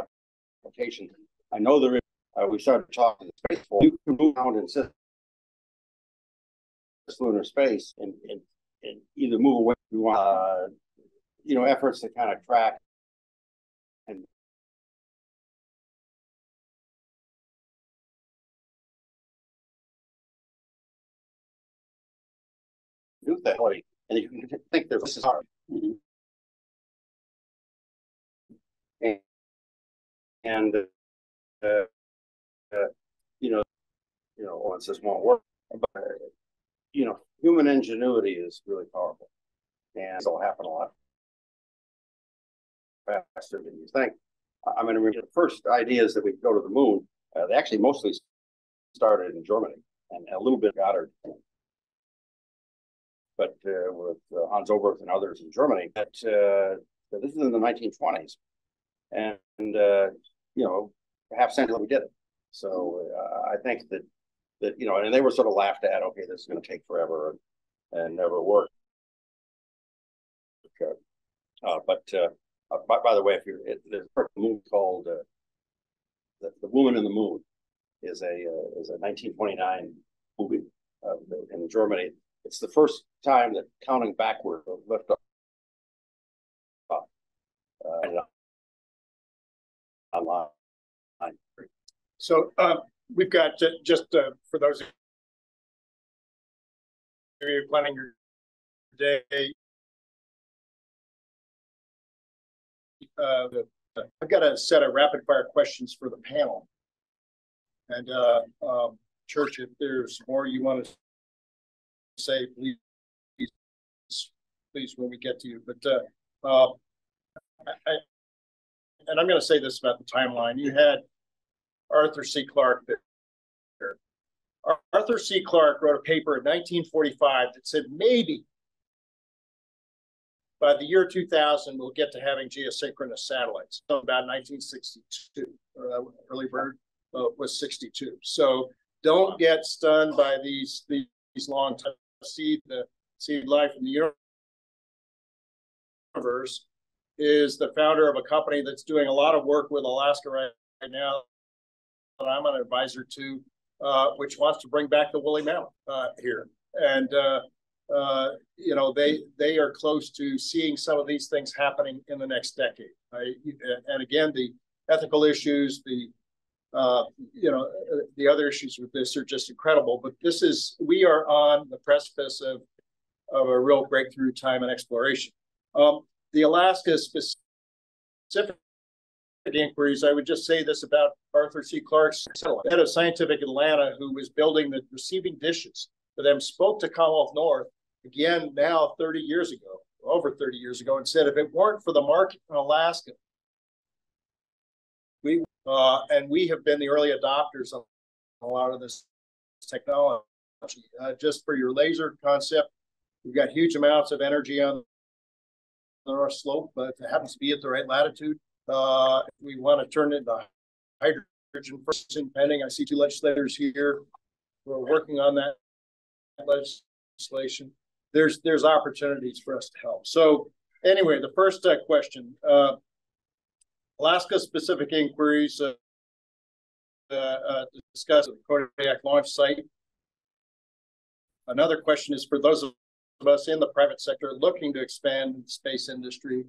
application. I know there is. We started talking to space. You can move around in lunar space and either move away from you know, efforts to kind of track and do that. And you can think that this is hard. And you know, once this won't work, but you know, human ingenuity is really powerful, and it'll happen a lot faster than you think. I mean, the first idea is that we go to the moon. They actually mostly started in Germany and a little bit Goddard, but with Hans Oberth and others in Germany. That this is in the 1920s, and half century we did it. So I think that and they were sort of laughed at. Okay, this is going to take forever and never work. But by the way, there's a movie called the Woman in the Moon is a 1929 movie in Germany. It's the first time that counting backward of lift off online. So we've got just for those of you planning your day. I've got a set of rapid fire questions for the panel. And Church, if there's more you want to say, please when we get to you. But and I'm going to say this about the timeline. You had Arthur C. Clarke there. Arthur C. Clarke wrote a paper in 1945 that said maybe by the year 2000, we'll get to having geosynchronous satellites. So about 1962, early bird was 62. So don't get stunned by these long times. See life in the universe is the founder of a company that's doing a lot of work with Alaska right now that I'm an advisor to, which wants to bring back the woolly mammoth here. And they are close to seeing some of these things happening in the next decade. And again, the ethical issues, the other issues with this are just incredible. But we are on the precipice of a real breakthrough time in exploration. The Alaska specific inquiries, I would just say this about Arthur C. Clarke's head of Scientific Atlanta, who was building the receiving dishes for them, spoke to Commonwealth North again now 30 years ago, over 30 years ago, and said if it weren't for the market in Alaska, we have been the early adopters of a lot of this technology. Just for your laser concept, we've got huge amounts of energy on the North Slope, but it happens to be at the right latitude. We want to turn it into hydrogen first, pending. I see two legislators here. We're working on that legislation. There's opportunities for us to help. So anyway, the first question, Alaska specific inquiries discussed at the Kodiak launch site. Another question is for those of us in the private sector looking to expand the space industry.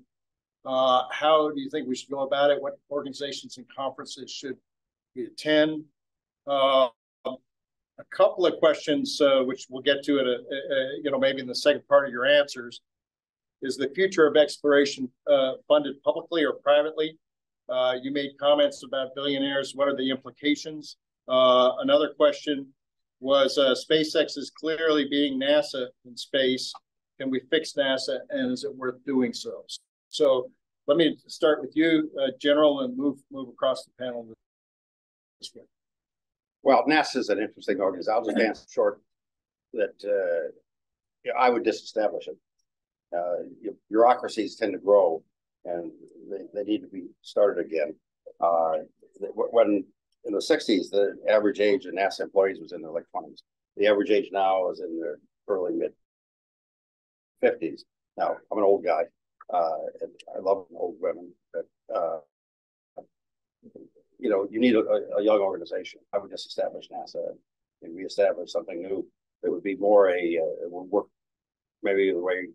How do you think we should go about it? What organizations and conferences should we attend? A couple of questions, which we'll get to at maybe in the second part of your answers. Is the future of exploration funded publicly or privately? You made comments about billionaires. What are the implications? Another question was SpaceX is clearly being NASA in space. Can we fix NASA, and is it worth doing so? So let me start with you, General, and move across the panel this way. Well, NASA is an interesting organization. I'll just answer short that I would disestablish it. Bureaucracies tend to grow, and they need to be started again. When in the 60s, the average age of NASA employees was in their late 20s. The average age now is in their early mid 50s. Now, I'm an old guy, and I love old women, but you need a young organization. I would just establish NASA and reestablish something new that would be more it would work maybe the way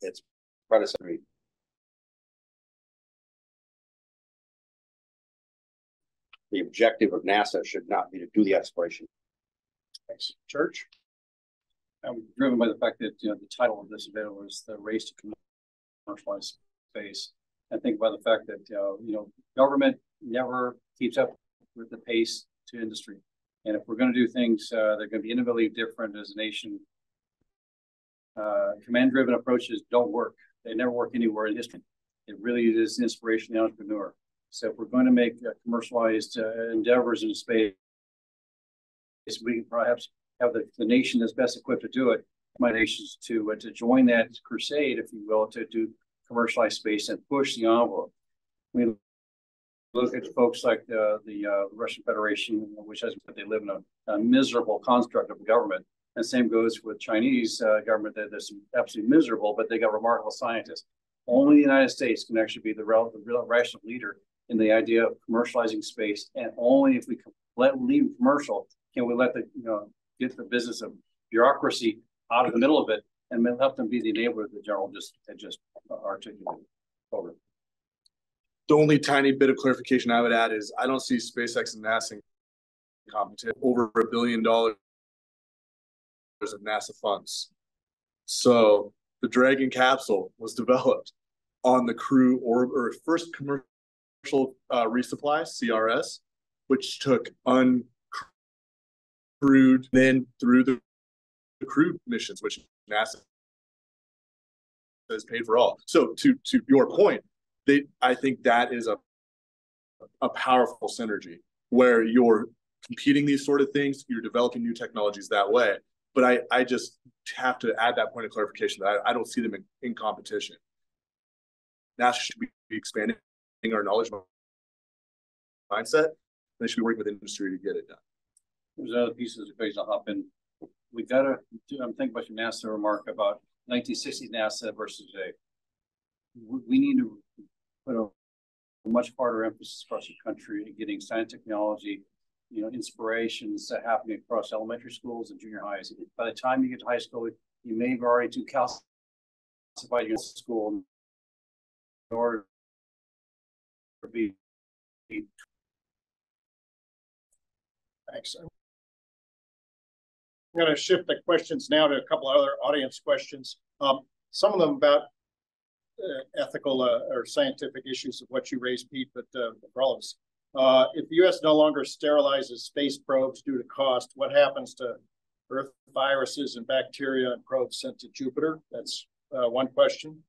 its predecessor. The objective of NASA should not be to do the exploration. Thanks. Church? I'm driven by the fact that the title of this event was the race to commercialize space. I think by the fact that government never keeps up with the pace to industry, and if we're going to do things that are going to be innovatively different as a nation, command-driven approaches don't work. They never work anywhere in history. It really is the inspiration of the entrepreneur. So if we're going to make commercialized endeavors in space, we can perhaps have the nation that's best equipped to do it, my nations to join that crusade, if you will, to do commercialized space and push the envelope. We look at folks like the Russian Federation, which has they live in a miserable construct of government. And same goes with Chinese government. They're absolutely miserable, but they got remarkable scientists. Only the United States can actually be the real rational leader in the idea of commercializing space. And only if we leave commercial can we let get the business of bureaucracy out of the middle of it and help them be the enabler the general just articulated. Over. The only tiny bit of clarification I would add is I don't see SpaceX and NASA in competition. Over $1 billion of NASA funds. So the Dragon capsule was developed on the Crew or first commercial resupply (CRS), which took uncrewed, then through the crewed missions, which NASA has paid for all. So to your point, I think that is a powerful synergy where you're competing these sort of things, you're developing new technologies that way. But I just have to add that point of clarification that I don't see them in competition. NASA should be expanding our knowledge mindset. They should be working with industry to get it done. There's other pieces of equation I'll hop in. We gotta I'm thinking about your NASA remark about 1960s NASA versus today. We need to put a much harder emphasis across the country in getting science technology, inspirations happening across elementary schools and junior highs. By the time you get to high school, you may have already too calcified your school in order to be. Thanks. I'm going to shift the questions now to a couple of other audience questions. Some of them about ethical or scientific issues of what you raised, Pete, but for all of us. If the U.S. no longer sterilizes space probes due to cost, what happens to Earth viruses and bacteria and probes sent to Jupiter? That's one question.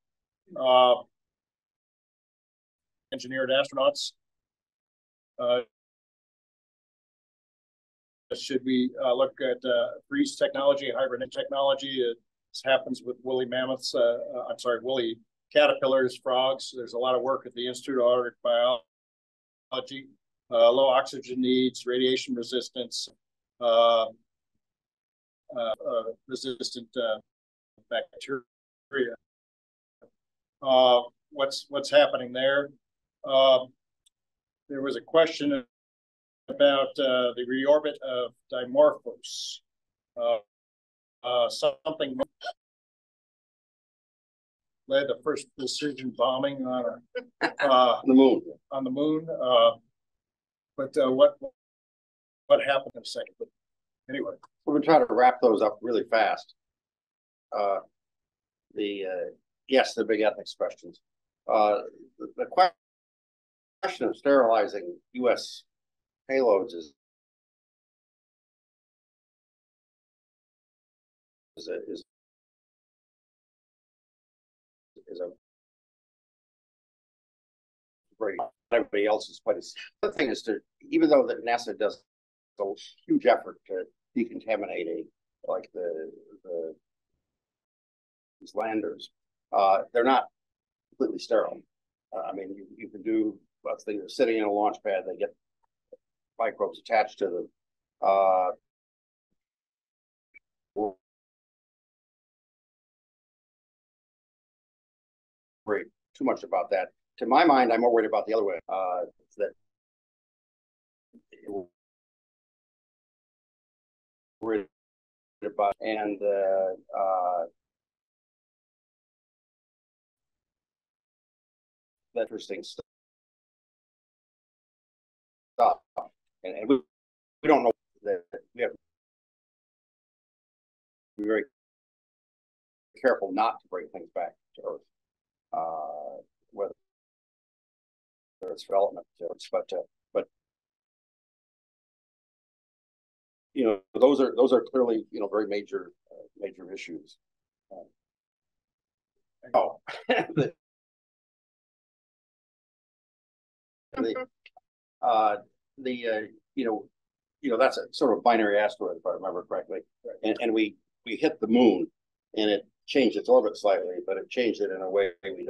Engineered astronauts. Should we look at freeze technology, hibernate technology? This happens with woolly mammoths. Woolly caterpillars, frogs. There's a lot of work at the Institute of Arctic Biology. Low oxygen needs, radiation resistance, resistant bacteria. What's happening there? There was a question about the reorbit of Dimorphos. Something led the first precision bombing on the moon. On the moon. But what happened in a second? But anyway, we're going to try to wrap those up really fast. Yes, the big ethics questions. The question of sterilizing U.S. payloads is a great everybody else's, but it's the other thing is even though that NASA does a huge effort to decontaminate like these landers, they're not completely sterile. I mean, you can do they're sitting in a launch pad, they get microbes attached to them. Worry too much about that. To my mind, I'm more worried about the other way. That worried about and interesting stuff. And we don't know that we have to be very careful not to bring things back to Earth, whether it's development, but those are clearly very major issues. That's a sort of binary asteroid, if I remember correctly. And we hit the moon, and it changed its orbit slightly, but it changed it in a way we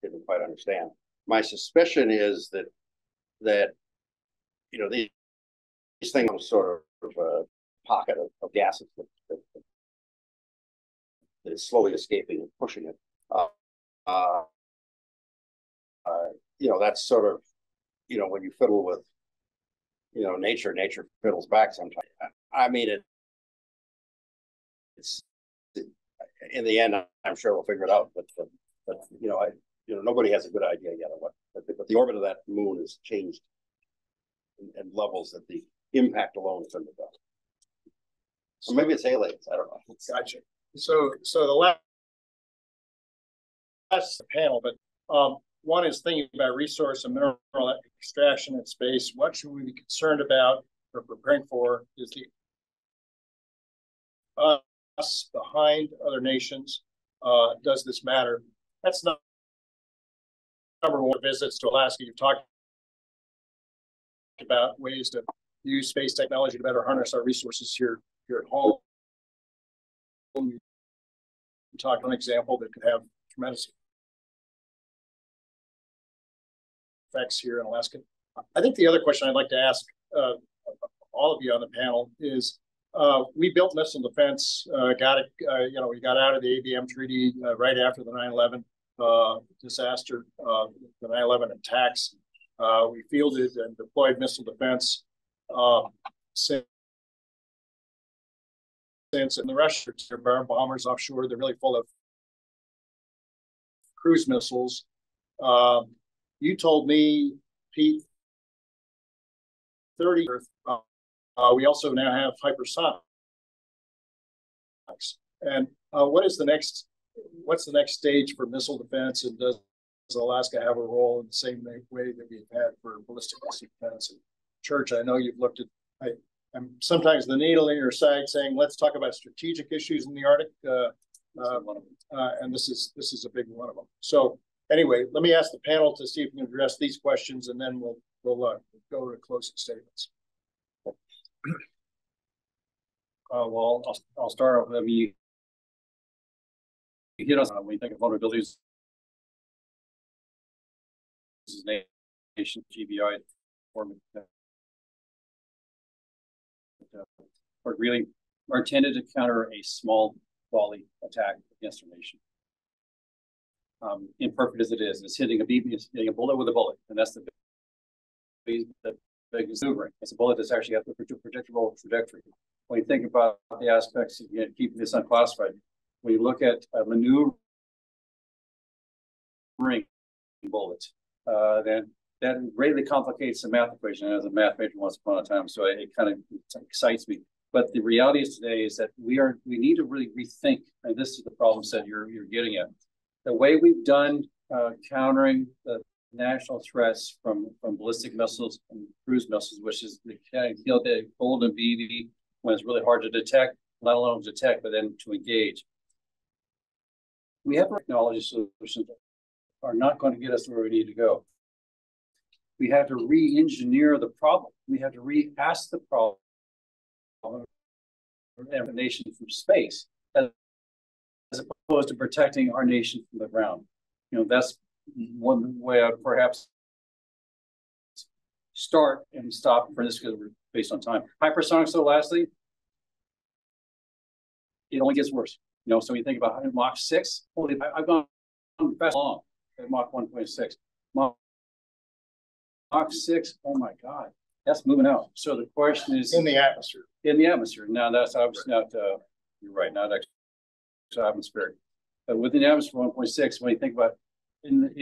didn't quite understand. My suspicion is that these things are sort of a pocket of gases that is slowly escaping and pushing it. That's sort of, when you fiddle with, nature fiddles back sometimes. I mean, it's in the end, I'm sure we'll figure it out, but nobody has a good idea yet of but the orbit of that moon has changed and levels that the impact alone is under that. So maybe it's aliens. I don't know. Gotcha. So the last panel, but one is thinking about resource and mineral extraction in space. What should we be concerned about or preparing for? Is the us behind other nations? Does this matter? That's not number one. Visits to Alaska. You've talked about ways to use space technology to better harness our resources here at home. You talked on an example that could have tremendous effects here in Alaska. I think the other question I'd like to ask all of you on the panel is, we built missile defense, we got out of the ABM treaty right after the 9/11 disaster, the 9/11 attacks. We fielded and deployed missile defense since, and the Russians, they're bombers offshore. They're really full of cruise missiles. You told me, Pete, 30. We also now have hypersonics. And what's the next stage for missile defense? And does Alaska have a role in the same way that we've had for ballistic missile defense? And Church, I know you've looked at. I'm sometimes the needle in your side saying, let's talk about strategic issues in the Arctic. And this is a big one of them. So anyway, let me ask the panel to see if we can address these questions, and then we'll go to closing statements. Well, I'll start off. I mean, you hit us when you think of vulnerabilities. This is nation GBI really are intended to counter a small volley attack against our nation. Imperfect as it is, it's hitting a bullet with a bullet, and that's the biggest maneuvering. It's a bullet that's actually got a predictable trajectory. When you think about the aspects of keeping this unclassified, when you look at a maneuvering bullet, then that greatly complicates the math equation as a math major once upon a time. So it kind of excites me. But the reality is today is that we need to really rethink, and this is the problem set you're getting at. The way we've done countering the national threats from ballistic missiles and cruise missiles, which is the golden BB when it's really hard to detect, let alone detect, but then to engage. We have technology solutions that are not going to get us where we need to go. We have to re-engineer the problem. We have to re-ask the problem of a nation from space, as opposed to protecting our nation from the ground. That's one way I'd perhaps start and stop for this because we're based on time. Hypersonics, though, lastly, it only gets worse. So you think about Mach 6, I've gone fast long at Mach 1.6. Mach 6, oh my God, that's moving out. So the question is in the atmosphere. In the atmosphere. Now that's obviously not. You're right, not atmospheric. But within the atmosphere, 1.6. When you think about if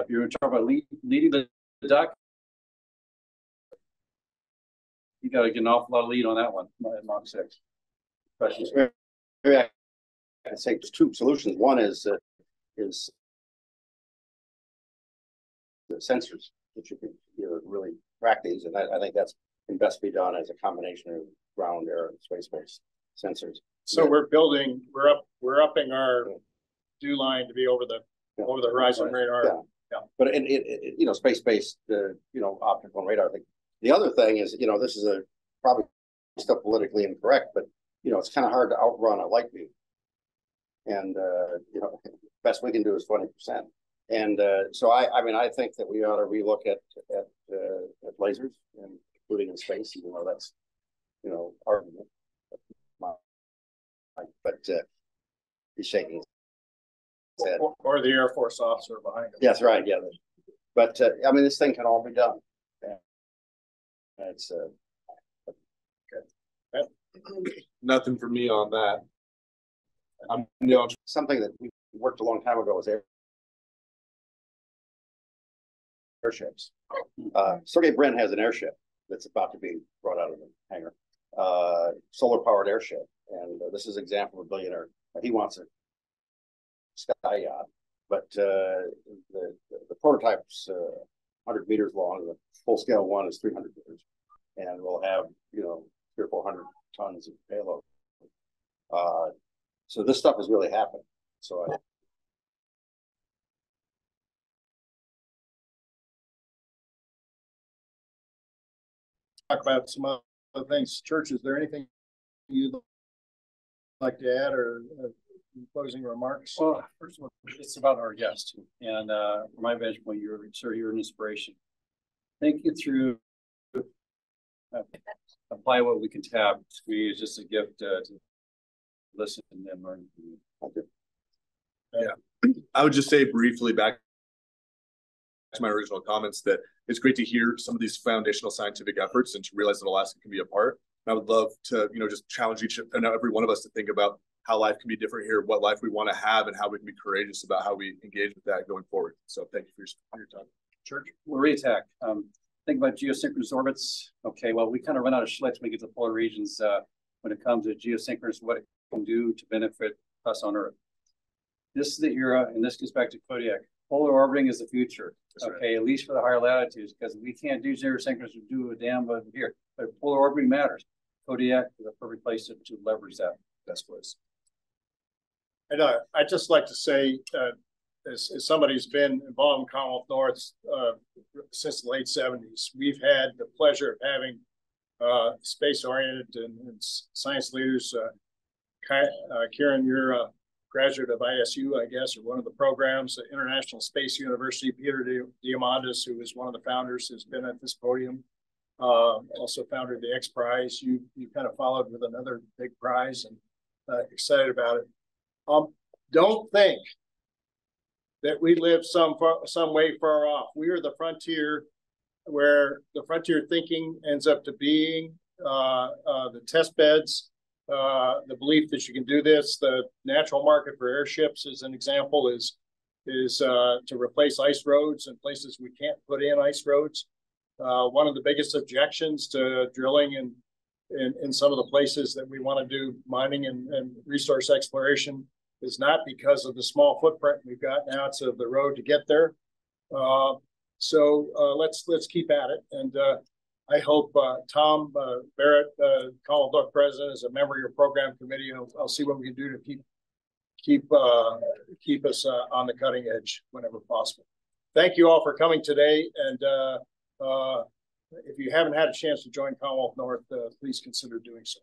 you're talking about leading the duck, you got to get an awful lot of lead on that one at Mach 6. Questions? Maybe I can say there's two solutions. One is the sensors that you can really track these, and I think that's can best be done as a combination of ground, air, and space-based sensors. So we're upping our dew line to be over the horizon radar, Yeah. But you know, space-based, you know, optical and radar thing. The other thing is, you know, this is probably still politically incorrect, but you know, it's kind of hard to outrun a light beam. And you know, best we can do is 20%. And so I mean, I think that we ought to relook at lasers, and including in space, even though that's, you know, argument. But he's shaking his head. Or the Air Force officer behind him. That's right. Yeah. But I mean, this thing can all be done. And it's Nothing for me on that. I'm new. something that we worked a long time ago was airships. Sergey Brin has an airship that's about to be brought out of the hangar, solar powered airship. And this is an example of a billionaire. He wants a sky yacht, but the prototype's 100 meters long. The full scale one is 300 meters, and we'll have, you know, 300 or 400 tons of payload. So this stuff is really happening. So Talk about some other things. Church, is there anything you'd like to add, or closing remarks? Well, first of all, it's about our guests, and from my vantage point, you're an inspiration. Think it through, apply what we can tap. We is just a gift to listen and learn. Yeah, I would just say briefly back to my original comments that it's great to hear some of these foundational scientific efforts and to realize that Alaska can be a part. And I would love to, you know, just challenge each and every one of us to think about how life can be different here, what life we want to have, and how we can be courageous about how we engage with that going forward. So thank you for your time. Church, we'll reattack. Think about geosynchronous orbits. Okay, well, we kind of run out of schlitz when we get to the polar regions when it comes to geosynchronous, what it can do to benefit us on Earth. This is the era, and this gets back to Kodiak. Polar orbiting is the future. That's okay, right. At least for the higher latitudes, because we can't do geosynchronous to do a damn but here. But polar orbiting matters. Kodiak is a perfect place to leverage that. Best place. And I'd just like to say, as somebody who's been involved in Commonwealth North since the late 70s, we've had the pleasure of having space-oriented and science leaders. Kieran, you're a graduate of ISU, I guess, or one of the programs, the International Space University. Peter Diamandis, who is one of the founders, has been at this podium. Also founded the X Prize. You kind of followed with another big prize, and excited about it. Don't think that we live some way far off. We are the frontier, where the frontier thinking ends up to being the test beds, the belief that you can do this. The natural market for airships, as an example, is to replace ice roads in places we can't put in ice roads. One of the biggest objections to drilling in some of the places that we want to do mining and resource exploration is not because of the small footprint we've got now. It's of the road to get there. So let's keep at it. And I hope Tom Barrett, Commonwealth North President, is a member of your program committee. I'll see what we can do to keep us on the cutting edge whenever possible. Thank you all for coming today. And if you haven't had a chance to join Commonwealth North, please consider doing so.